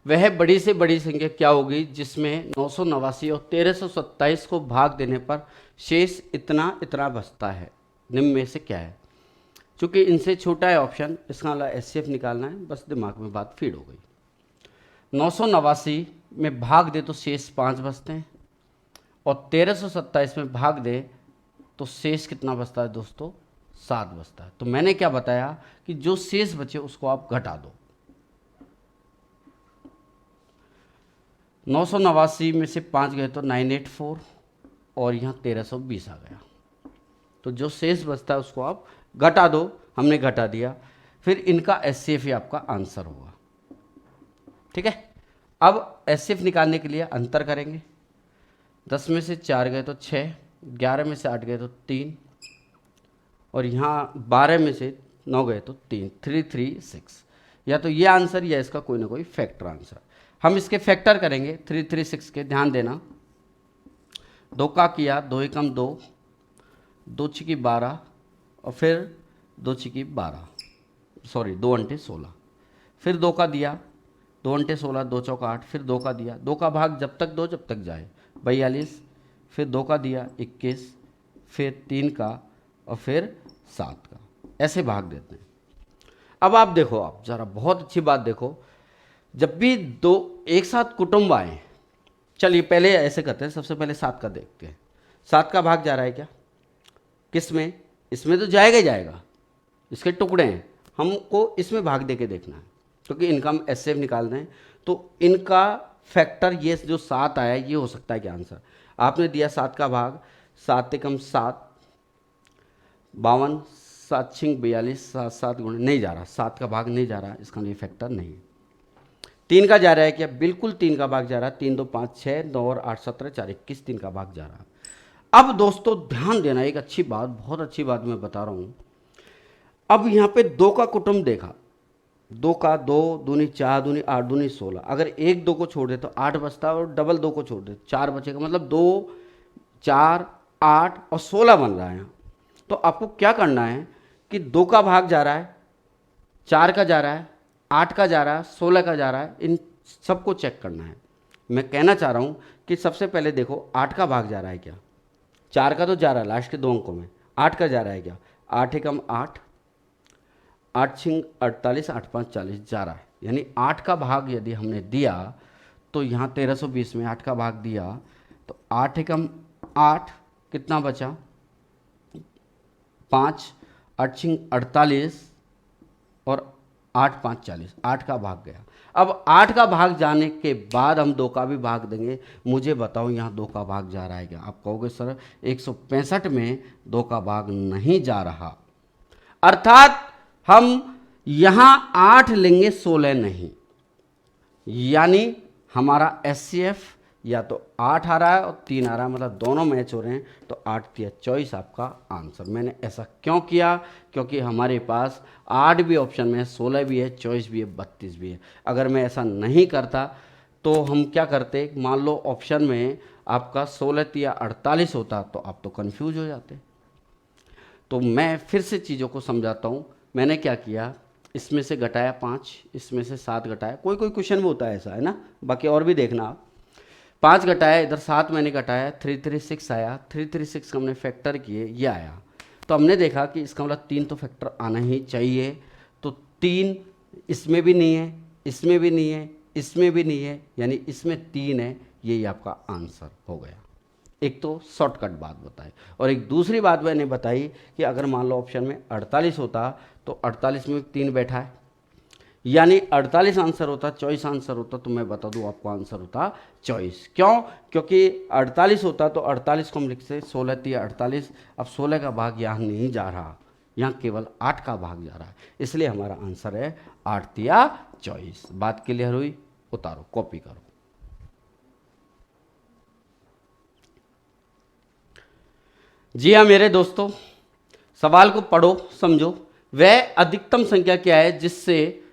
वह बड़ी से बड़ी संख्या क्या होगी जिसमें 989 और 1327 को भाग देने पर शेष इतना इतना बचता है, निम्न में से क्या है? चूंकि इनसे छोटा है ऑप्शन, इसका मतलब एचसीएफ निकालना है, बस दिमाग में बात फीड हो गई। 989 में भाग दे तो शेष 5 बचते हैं, और 1327 में भाग दे तो शेष कितना बचता है दोस्तों? 7 बचता है। तो मैंने क्या बताया कि जो शेष बचे उसको आप घटा दो। 989 में से 5 गए तो 984, और यहाँ 1320 आ गया। तो जो शेष बचता है उसको आप घटा दो। हमने घटा दिया, फिर इनका एचसीएफ ही आपका आंसर होगा। ठीक है। अब एचसीएफ निकालने के लिए अंतर करेंगे। 10 में से 4 गए तो 6, 11 में से 8 गए तो 3, और यहाँ 12 में से 9 गए तो 3, 336। या तो ये आंसर या इसका कोई ना कोई फैक्टर आंसर। हम इसके फैक्टर करेंगे 336 के, ध्यान देना। 2 का किया, 2 एकम 2, 2 छिकी 12, और फिर 2 छिकी 12, सॉरी 2 अंटे 16, फिर 2 का दिया, 2 अंटे 16, 2 चौका 8, फिर 2 का दिया, 2 का भाग जब तक दो जब तक जाए 42, फिर 2 का दिया 21, फिर 3 का, और फिर 7 का, ऐसे भाग देते हैं। अब आप देखो, आप ज़रा बहुत अच्छी बात देखो, जब भी दो एक साथ कुटुंब आए, चलिए पहले ऐसे करते हैं, सबसे पहले 7 का देखते हैं। 7 का भाग जा रहा है क्या? किस में? इसमें तो जाएगा ही जाएगा, इसके टुकड़े हैं, हमको इसमें भाग दे के देखना है, क्योंकि इनका हम एचसीएफ निकाल रहे हैं। तो इनका फैक्टर ये जो 7 आया, ये हो सकता है क्या आंसर? आपने दिया 7 का भाग, 7 एकम 7, 52, 7 छिंग 42, 7 7 गुणे, नहीं जा रहा, 7 का भाग नहीं जा रहा, इसका ये फैक्टर नहीं है। 3 का जा रहा है क्या? बिल्कुल 3 का भाग जा रहा है। 3 2 5 6, 9 और 8 17, 4 21, 3 का भाग जा रहा है। अब दोस्तों ध्यान देना, एक अच्छी बात, बहुत अच्छी बात मैं बता रहा हूँ। अब यहाँ पे 2 का कुटुंब देखा, 2 का 2 दूनी 4 दूनी 8 दूनी 16, अगर 1 2 को छोड़ दे तो 8 बचता है, और डबल 2 को छोड़ दे 4 बचेगा, मतलब 2 4 8 और 16 बन रहा है यहाँ। तो आपको क्या करना है कि 2 का भाग जा रहा है, 4 का जा रहा है, 8 का जा रहा है, 16 का जा रहा है, इन सबको चेक करना है। मैं कहना चाह रहा हूँ कि सबसे पहले देखो 8 का भाग जा रहा है क्या? 4 का तो जा रहा है लास्ट के 2 अंकों में, 8 का जा रहा है क्या? 8 एकम 8, 8 छिंग 48, 8 5 40 जा रहा है। यानी 8 का भाग यदि हमने दिया तो यहाँ 1320 में 8 का भाग दिया तो 8 एकम 8 कितना बचा? 5, 8 छिंग 48, और 8 5 40, 8 का भाग गया। अब 8 का भाग जाने के बाद हम 2 का भी भाग देंगे। मुझे बताओ यहाँ 2 का भाग जा रहा है क्या? आप कहोगे सर 165 में 2 का भाग नहीं जा रहा, अर्थात हम यहाँ 8 लेंगे 16 नहीं। यानी हमारा एचसीएफ या तो 8 आ रहा है और 3 आ रहा है, मतलब दोनों मैच हो रहे हैं, तो 8 3 24 आपका आंसर। मैंने ऐसा क्यों किया? क्योंकि हमारे पास 8 भी ऑप्शन में है, 16 भी है, 24 भी है, 32 भी है। अगर मैं ऐसा नहीं करता तो हम क्या करते, मान लो ऑप्शन में आपका 16 या 48 होता तो आप तो कन्फ्यूज हो जाते। तो मैं फिर से चीज़ों को समझाता हूँ। मैंने क्या किया, इसमें से घटाया 5, इसमें से 7 घटाया, कोई कोई क्वेश्चन में होता है ऐसा, है ना, बाकी और भी देखना आप। 5 घटाया, इधर 7 मैंने घटाया, 336 आया, 336 हमने फैक्टर किए, ये आया। तो हमने देखा कि इसका मतलब 3 तो फैक्टर आना ही चाहिए। तो 3 इसमें भी नहीं है, इसमें भी नहीं है, इसमें भी नहीं है, यानी इसमें 3 है, यही आपका आंसर हो गया। एक तो शॉर्टकट बात बताई, और एक दूसरी बात मैंने बताई कि अगर मान लो ऑप्शन में 48 होता तो 48 में 3 बैठा है, यानी 48 आंसर होता, 24 आंसर होता, तो मैं बता दूं आपको आंसर होता 24। क्यों? क्योंकि 48 होता तो 48 को हम लिखते 16 3 48। अब 16 का भाग यहाँ नहीं जा रहा, यहाँ केवल 8 का भाग जा रहा है, इसलिए हमारा आंसर है 8 3 24। बात क्लियर हुई? उतारो, कॉपी करो। जी हाँ मेरे दोस्तों, सवाल को पढ़ो समझो। वह अधिकतम संख्या क्या है जिससे,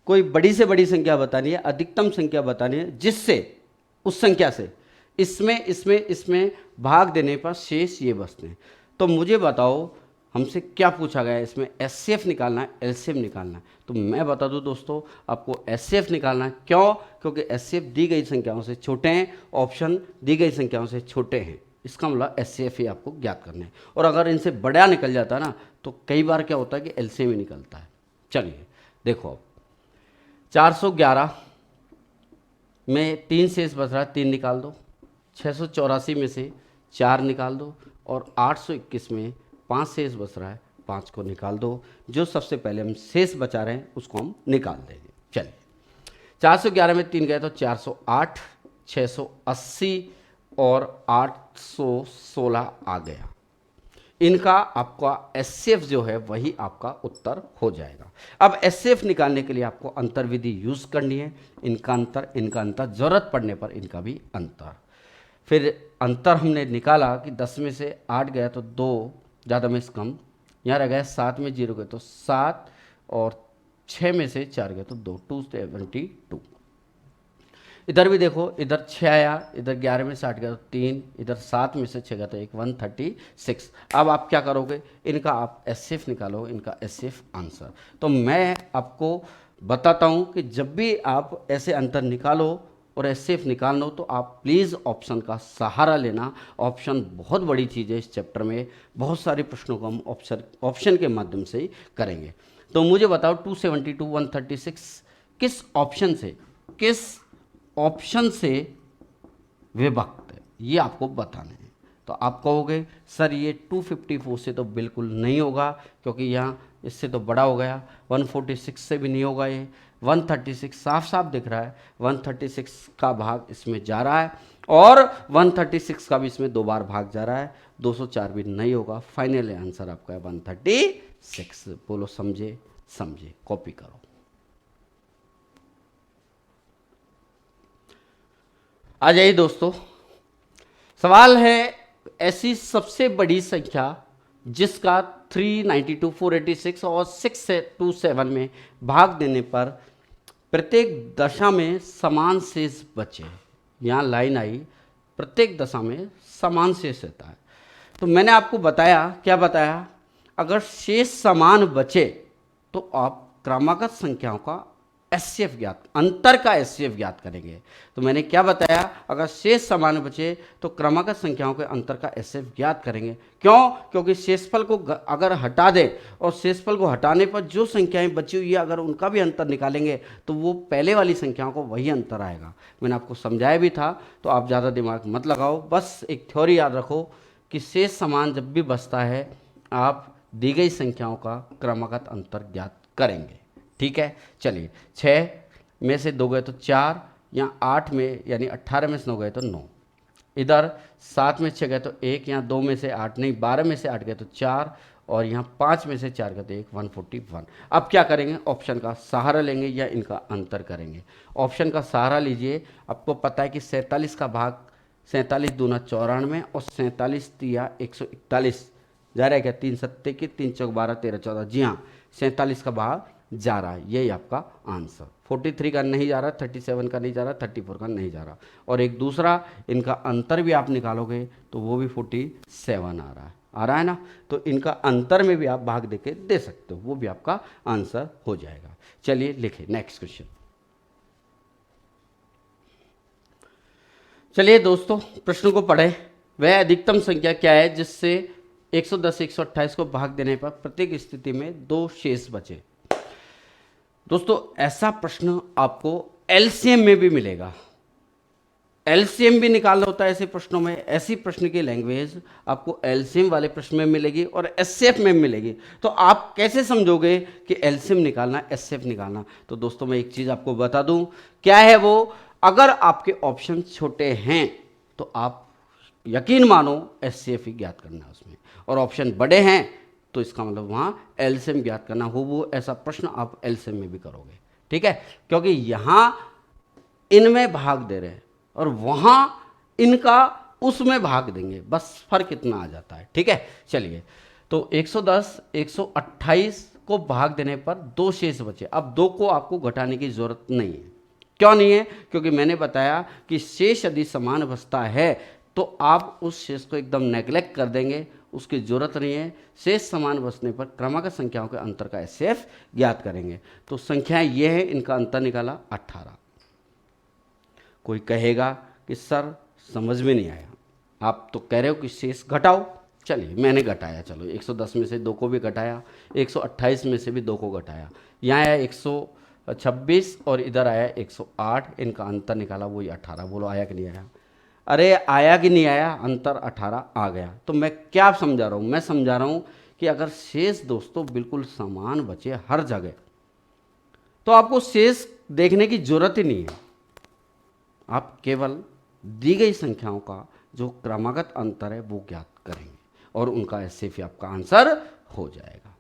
कोई बड़ी से बड़ी संख्या बतानी है, अधिकतम संख्या बतानी है जिससे उस संख्या से इसमें इसमें इसमें भाग देने पर शेष ये बचते हैं। तो मुझे बताओ हमसे क्या पूछा गया है, इसमें एचसीएफ निकालना है, एलसीएम निकालना है। तो मैं बता दूं दोस्तों, आपको एचसीएफ निकालना है। क्यों? क्योंकि एचसीएफ दी गई संख्याओं से छोटे हैं, ऑप्शन दी गई संख्याओं से छोटे हैं, इसका मतलब एचसीएफ ही आपको ज्ञात करना है। और अगर इनसे बड़ा निकल जाता है ना, तो कई बार क्या होता है कि एलसीएम ही निकलता है। चलिए देखो, अब 411 में 3 शेष बच रहा है, 3 निकाल दो। 684 में से 4 निकाल दो। और 821 में 5 शेष बच रहा है, 5 को निकाल दो। जो सबसे पहले हम शेष बचा रहे हैं उसको हम निकाल देंगे। चलिए, 411 में 3 गए तो 408, 680 और 816 आ गया। इनका आपका एचसीएफ जो है वही आपका उत्तर हो जाएगा। अब एचसीएफ निकालने के लिए आपको अंतर विधि यूज करनी है। इनका अंतर, जरूरत पड़ने पर इनका भी अंतर। फिर अंतर हमने निकाला कि 10 में से 8 गया तो 2, ज़्यादा में से कम, यहाँ रह गया। 7 में 0 गए तो 7, और 6 में से 4 गए तो 2, 272। इधर भी देखो, इधर 6 आया, इधर 11 में से 8 गया तो 3, इधर 7 में से 6 गया तो 1, 136। अब आप क्या करोगे, इनका आप एचसीएफ निकालो, इनका एचसीएफ आंसर। तो मैं आपको बताता हूं कि जब भी आप ऐसे अंतर निकालो और एचसीएफ निकालना हो तो आप प्लीज़ ऑप्शन का सहारा लेना। ऑप्शन बहुत बड़ी चीज़ है इस चैप्टर में, बहुत सारे प्रश्नों को हम ऑप्शन के माध्यम से ही करेंगे। तो मुझे बताओ 272, 136 किस ऑप्शन से विभक्त है, ये आपको बताना है। तो आप कहोगे सर ये 254 से तो बिल्कुल नहीं होगा, क्योंकि यहाँ इससे तो बड़ा हो गया। 146 से भी नहीं होगा ये। 136 साफ साफ दिख रहा है, 136 का भाग इसमें जा रहा है, और 136 का भी इसमें 2 बार भाग जा रहा है। 204 भी नहीं होगा। फाइनल आंसर आपका है 136। बोलो समझे? समझे, कॉपी करो। आ जाइए दोस्तों, सवाल है ऐसी सबसे बड़ी संख्या जिसका 392, 486 और 627 में भाग देने पर प्रत्येक दशा में समान शेष बचे। यहाँ लाइन आई, प्रत्येक दशा में समान शेष रहता है। तो मैंने आपको बताया, क्या बताया, अगर शेष समान बचे तो आप क्रमागत संख्याओं का एचसीएफ ज्ञात, अंतर का एचसीएफ ज्ञात करेंगे। तो मैंने क्या बताया, अगर शेष समान बचे तो क्रमागत संख्याओं के अंतर का एचसीएफ ज्ञात करेंगे। क्यों? क्योंकि शेषफल को अगर हटा दें और शेषफल को हटाने पर जो संख्याएं बची हुई है अगर उनका भी अंतर निकालेंगे तो वो पहले वाली संख्याओं को वही अंतर आएगा। मैंने आपको समझाया भी था, तो आप ज़्यादा दिमाग मत लगाओ, बस एक थ्योरी याद रखो कि शेष समान जब भी बचता है आप दी गई संख्याओं का क्रमागत अंतर ज्ञात करेंगे। ठीक है, चलिए 6 में से 2 गए तो 4, यहाँ 8 में यानी 18 में से 9 गए तो 9, इधर 7 में 6 गए तो 1, यहाँ 2 में से 8 नहीं 12 में से 8 गए तो 4, और यहाँ 5 में से 4 गए तो 1, 141। अब क्या करेंगे, ऑप्शन का सहारा लेंगे या इनका अंतर करेंगे। ऑप्शन का सहारा लीजिए। आपको पता है कि 47 का भाग 47 दूना 94 और 47 तिया 141 जा रहा है क्या, 3 सत्ते की 3 चौक 12 13 14। जी हाँ, 47 का भाग जा रहा है, यही आपका आंसर। 43 का नहीं जा रहा, 37 का नहीं जा रहा, 34 का नहीं जा रहा। और एक दूसरा, इनका अंतर भी आप निकालोगे तो वो भी 47 आ रहा है ना। तो इनका अंतर में भी आप भाग देके दे सकते हो, वो भी आपका आंसर हो जाएगा। चलिए लिखे नेक्स्ट क्वेश्चन। चलिए दोस्तों, प्रश्न को पढ़े। वह अधिकतम संख्या क्या है जिससे 110, 128 को भाग देने पर प्रत्येक स्थिति में 2 शेष बचे। दोस्तों ऐसा प्रश्न आपको एलसीएम में भी मिलेगा। एलसीएम भी निकालना होता है ऐसे प्रश्नों में। ऐसी प्रश्न की लैंग्वेज आपको एलसीएम वाले प्रश्न में मिलेगी और एचसीएफ में मिलेगी। तो आप कैसे समझोगे कि एलसीएम निकालना, एचसीएफ निकालना? तो दोस्तों मैं एक चीज़ आपको बता दूं, क्या है वो, अगर आपके ऑप्शन छोटे हैं तो आप यकीन मानो एचसीएफ ही ज्ञात करना है उसमें, और ऑप्शन बड़े हैं तो इसका मतलब वहाँ एलसीएम ज्ञात करना हो। वो ऐसा प्रश्न आप एलसीएम में भी करोगे। ठीक है, क्योंकि यहाँ इनमें भाग दे रहे हैं और वहाँ इनका उसमें भाग देंगे, बस फर्क इतना आ जाता है। ठीक है, चलिए, तो 110 128 को भाग देने पर 2 शेष बचे। अब 2 को आपको घटाने की जरूरत नहीं है। क्यों नहीं है? क्योंकि मैंने बताया कि शेष यदि समान बचता है तो आप उस शेष को एकदम नेग्लेक्ट कर देंगे, उसकी जरूरत नहीं है। शेष समान बचने पर क्रमागत संख्याओं के अंतर का एचसीएफ ज्ञात करेंगे। तो संख्याएं ये है, इनका अंतर निकाला 18। कोई कहेगा कि सर समझ में नहीं आया, आप तो कह रहे हो कि शेष घटाओ। चलिए, मैंने घटाया, चलो 110 में से 2 को भी घटाया, 128 में से भी 2 को घटाया, यहाँ आया 126 और इधर आया 108, इनका अंतर निकाला वही 18। बोलो आया कि नहीं आया? अरे आया कि नहीं आया? अंतर 18 आ गया। तो मैं क्या समझा रहा हूँ? मैं समझा रहा हूँ कि अगर शेष दोस्तों बिल्कुल समान बचे हर जगह, तो आपको शेष देखने की जरूरत ही नहीं है। आप केवल दी गई संख्याओं का जो क्रमागत अंतर है वो ज्ञात करेंगे और उनका एचसीएफ आपका आंसर हो जाएगा।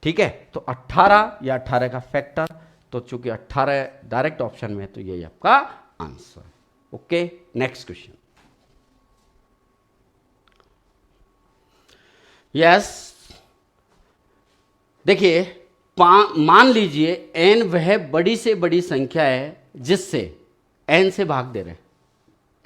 ठीक है, तो 18 या 18 का फैक्टर, तो चूंकि 18 डायरेक्ट ऑप्शन में है तो यही आपका answer. Okay, next question. Yes, देखिए, मान लीजिए n वह बड़ी से बड़ी संख्या है जिससे n से भाग दे रहे हैं।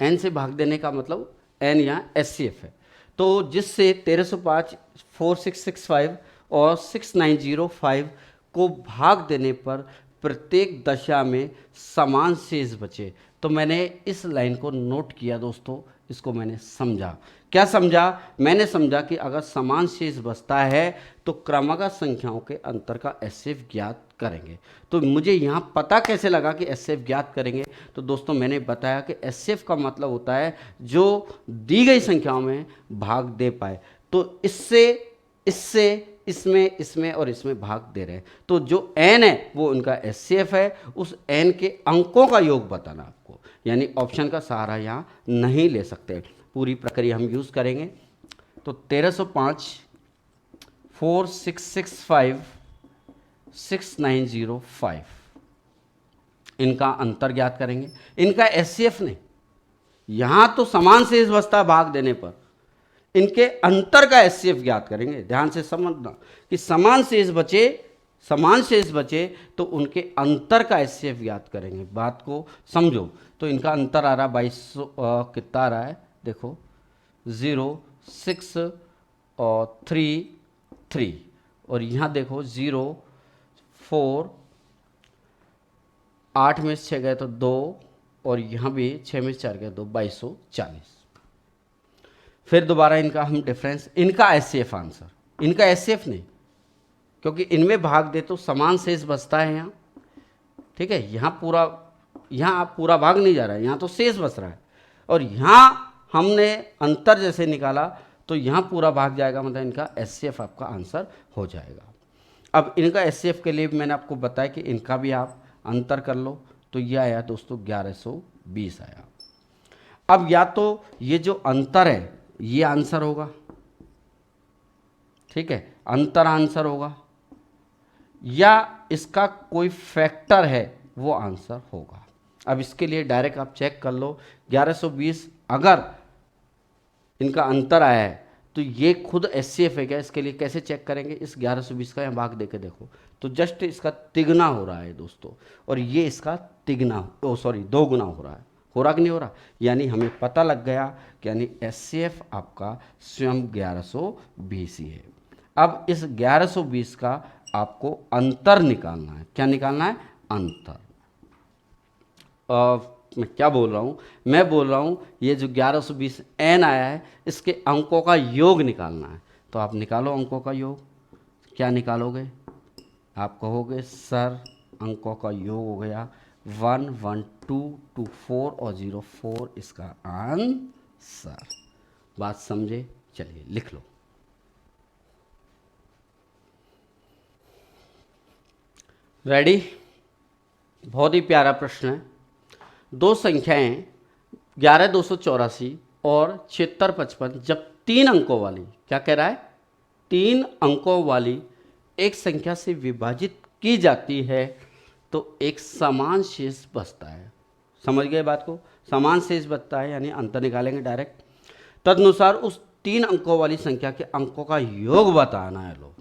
n से भाग देने का मतलब n यहाँ एचसीएफ है। तो जिससे 1305, 4665 और 6905 को भाग देने पर प्रत्येक दशा में समान शेष बचे। तो मैंने इस लाइन को नोट किया दोस्तों, इसको मैंने समझा। क्या समझा? मैंने समझा कि अगर समान शेष बचता है तो क्रमागत संख्याओं के अंतर का एचसीएफ ज्ञात करेंगे। तो मुझे यहाँ पता कैसे लगा कि एचसीएफ ज्ञात करेंगे? तो दोस्तों मैंने बताया कि एचसीएफ का मतलब होता है जो दी गई संख्याओं में भाग दे पाए। तो इससे इसमें इसमें और इसमें भाग दे रहे हैं, तो जो n है वो उनका एचसीएफ है। उस n के अंकों का योग बताना आपको, यानी ऑप्शन का सहारा यहाँ नहीं ले सकते, पूरी प्रक्रिया हम यूज़ करेंगे। तो 1305, 4665, 6905 इनका अंतर ज्ञात करेंगे। इनका एचसीएफ नहीं, यहाँ तो समान शेष बचता भाग देने पर, इनके अंतर का एचसीएफ ज्ञात करेंगे। ध्यान से समझना कि समान शेष बचे तो उनके अंतर का एचसीएफ ज्ञात करेंगे। बात को समझो। तो इनका अंतर आ रहा 2200, कितना आ रहा है देखो, 0, 6 और 3, 3, और यहाँ देखो 0, 4, 8 में से 6 गए तो 2, और यहाँ भी 6 में से 4 गए तो 2240। फिर दोबारा इनका हम डिफरेंस, इनका एचसीएफ आंसर, इनका एचसीएफ नहीं, क्योंकि इनमें भाग दे तो समान शेष बचता है यहाँ। ठीक है, यहाँ आप पूरा भाग नहीं जा रहा है, यहाँ तो शेष बच रहा है, और यहाँ हमने अंतर जैसे निकाला तो यहाँ पूरा भाग जाएगा, मतलब इनका एचसीएफ आपका आंसर हो जाएगा। अब इनका एचसीएफ के लिए मैंने आपको बताया कि इनका भी आप अंतर कर लो, तो ये आया दोस्तों 1120 आया। अब या तो ये जो अंतर है ये आंसर होगा, ठीक है, अंतर आंसर होगा, या इसका कोई फैक्टर है वो आंसर होगा। अब इसके लिए डायरेक्ट आप चेक कर लो, 1120 अगर इनका अंतर आया है तो ये खुद एचसीएफ है क्या? इसके लिए कैसे चेक करेंगे? इस 1120 का यहाँ भाग देके देखो तो जस्ट इसका तिगुना हो रहा है दोस्तों, और ये इसका दोगुना हो रहा है। हो रहा कि नहीं हो रहा? यानी हमें पता लग गया कि यानी एचसीएफ आपका स्वयं 1120 ही है। अब इस 1120 का आपको अंतर निकालना है। क्या निकालना है? अंतर। मैं क्या बोल रहा हूँ? मैं बोल रहा हूँ ये जो 1120 n आया है इसके अंकों का योग निकालना है। तो आप निकालो अंकों का योग। क्या निकालोगे? आप कहोगे सर अंकों का योग हो गया 1, 1, 2, 2, 4 और 0, 4 इसका आंसर। बात समझे? चलिए लिख लो। रेडी? बहुत ही प्यारा प्रश्न है। दो संख्याएं 11284 और 7655 जब 3 अंकों वाली, क्या कह रहा है? 3 अंकों वाली एक संख्या से विभाजित की जाती है तो एक समान शेष बचता है। समझ गए बात को? समान शेष बचता है यानी अंतर निकालेंगे डायरेक्ट। तदनुसार उस 3 अंकों वाली संख्या के अंकों का योग बताना है। लो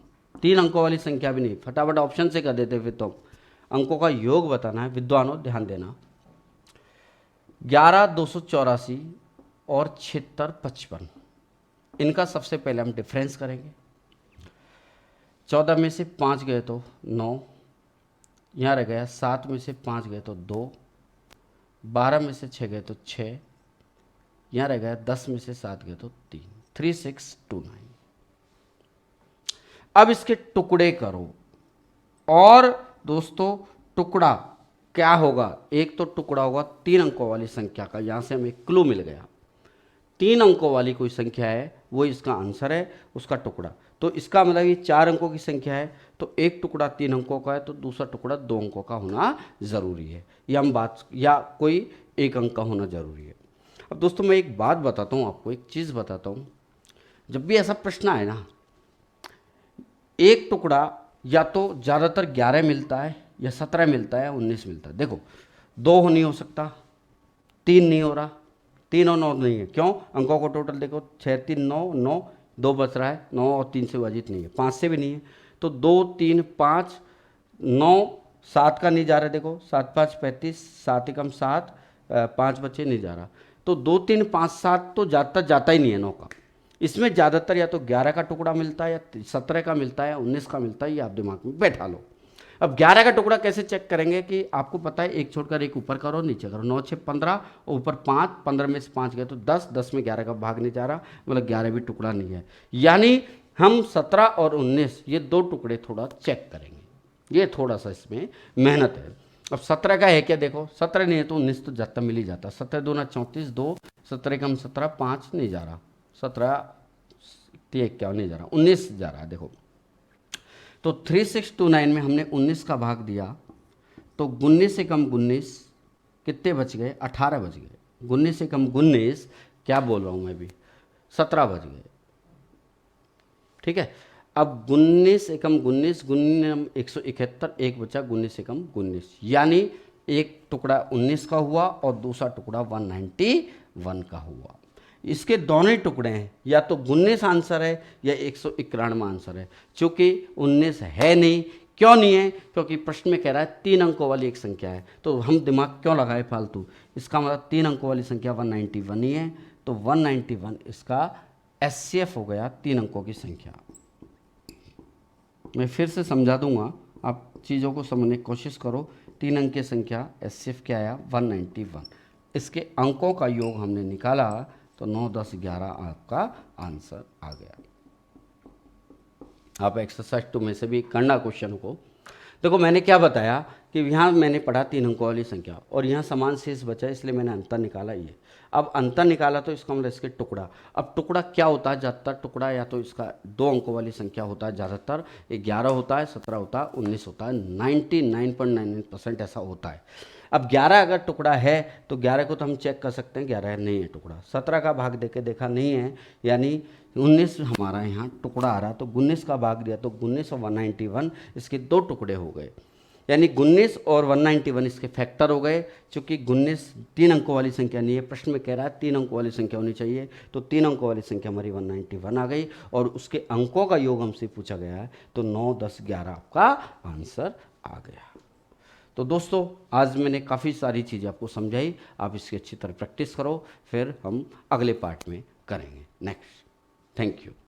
3 अंकों वाली संख्या भी नहीं, फटाफट ऑप्शन से कर देते फिर तो। अंकों का योग बताना है विद्वानों, ध्यान देना। 11 284 और 76 55, इनका सबसे पहले हम डिफरेंस करेंगे। 14 में से 5 गए तो 9, यहाँ रह गया 7 में से 5 गए तो 2, 12 में से 6 गए तो 6, यहाँ रह गया 10 में से 7 गए तो 3, 3629। अब इसके टुकड़े करो, और दोस्तों टुकड़ा क्या होगा, एक तो टुकड़ा होगा 3 अंकों वाली संख्या का, यहां से हमें क्लू मिल गया। 3 अंकों वाली कोई संख्या है वो इसका आंसर है, उसका टुकड़ा। तो इसका मतलब ये 4 अंकों की संख्या है, तो एक टुकड़ा 3 अंकों का है तो दूसरा टुकड़ा 2 अंकों का होना ज़रूरी है, या हम बात, या कोई 1 अंक का होना ज़रूरी है। अब दोस्तों मैं एक बात बताता हूँ आपको, एक चीज़ बताता हूँ। जब भी ऐसा प्रश्न आए ना, एक टुकड़ा या तो ज़्यादातर 11 मिलता है, या 17 मिलता है, 19 मिलता है। देखो 2 नहीं हो सकता, 3 नहीं हो रहा, 3 और 9 नहीं है। क्यों? अंकों को टोटल देखो, 6 3 9, 9 2 बच रहा है, 9 और 3 से विभाजित नहीं है, 5 से भी नहीं है, तो 2 3 5 9, 7 का नहीं जा रहा है, देखो 7 5 35, 7 एकम 7, 5 बच्चे नहीं जा रहा, तो 2 3 5 7 तो जाता ही नहीं है 9 का। इसमें ज़्यादातर या तो 11 का टुकड़ा मिलता है, या 17 का मिलता है, 19 का मिलता है, ये आप दिमाग में बैठा लो। अब 11 का टुकड़ा कैसे चेक करेंगे कि आपको पता है, एक छोड़कर एक ऊपर करो नीचे करो, 9 6 15 और ऊपर 5, 15 में से 5 गए तो 10, 10 में 11 का भाग नहीं जा रहा, मतलब 11 भी टुकड़ा नहीं है। यानी हम 17 और 19 ये 2 टुकड़े थोड़ा चेक करेंगे, ये थोड़ा सा इसमें मेहनत है। अब 17 का है क्या, देखो 17 नहीं है तो 19 तो जाता मिल ही जाता, 17 2 34, 2 17 कम 17, 5 नहीं जा रहा, 17 क्या नहीं जा रहा, 19 जा रहा है। देखो तो 3629 में हमने 19 का भाग दिया, तो 19 से कम 19 कितने बच गए, 18 बच गए। 19 से कम 19, क्या बोल रहा हूँ मैं भी, 17 बच गए। ठीक है, अब 19 से कम 19, 171, एक बचा 19 से कम 19, यानी एक टुकड़ा 19 का हुआ और दूसरा टुकड़ा 191 का हुआ। इसके दोनों ही टुकड़े हैं, या तो 19 आंसर है या 191 आंसर है। चूंकि 19 है नहीं, क्यों नहीं है, क्योंकि प्रश्न में कह रहा है 3 अंकों वाली एक संख्या है, तो हम दिमाग क्यों लगाए फालतू। इसका मतलब 3 अंकों वाली संख्या 191 ही है, तो 191 इसका एचसीएफ हो गया 3 अंकों की संख्या। मैं फिर से समझा दूंगा, आप चीज़ों को समझने की कोशिश करो। 3 अंक की संख्या एचसीएफ क्या आया, 191। इसके अंकों का योग हमने निकाला तो 9 10 11 आपका आंसर आ गया। आप एक्सरसाइज 2 में से भी करना क्वेश्चन को। देखो मैंने क्या बताया कि यहाँ मैंने पढ़ा 3 अंकों वाली संख्या और यहाँ समान शेष बचा, इसलिए मैंने अंतर निकाला ये। अब अंतर निकाला तो इसका मतलब इसके टुकड़ा। अब टुकड़ा क्या होता है, ज़्यादातर टुकड़ा या तो इसका 2 अंकों वाली संख्या होता है, ज़्यादातर 11 होता है, 17 होता है, 19 होता है, 99.99% ऐसा होता है। अब 11 अगर टुकड़ा है तो 11 को तो हम चेक कर सकते हैं, 11 नहीं है टुकड़ा। 17 का भाग देके देखा नहीं है, यानी 19 हमारा यहाँ टुकड़ा आ रहा, तो 19 का भाग दिया तो 19 और 191 इसके 2 टुकड़े हो गए, यानी 19 और 191 इसके फैक्टर हो गए। चूंकि 19 3 अंकों वाली संख्या नहीं है, प्रश्न में कह रहा है 3 अंकों वाली संख्या होनी चाहिए, तो 3 अंकों वाली संख्या हमारी 191 आ गई और उसके अंकों का योग हमसे पूछा गया है, तो 9 10 11 आपका आंसर आ गया। तो दोस्तों आज मैंने काफ़ी सारी चीज़ें आपको समझाई, आप इसकी अच्छी तरह प्रैक्टिस करो, फिर हम अगले पार्ट में करेंगे नेक्स्ट। Thank you.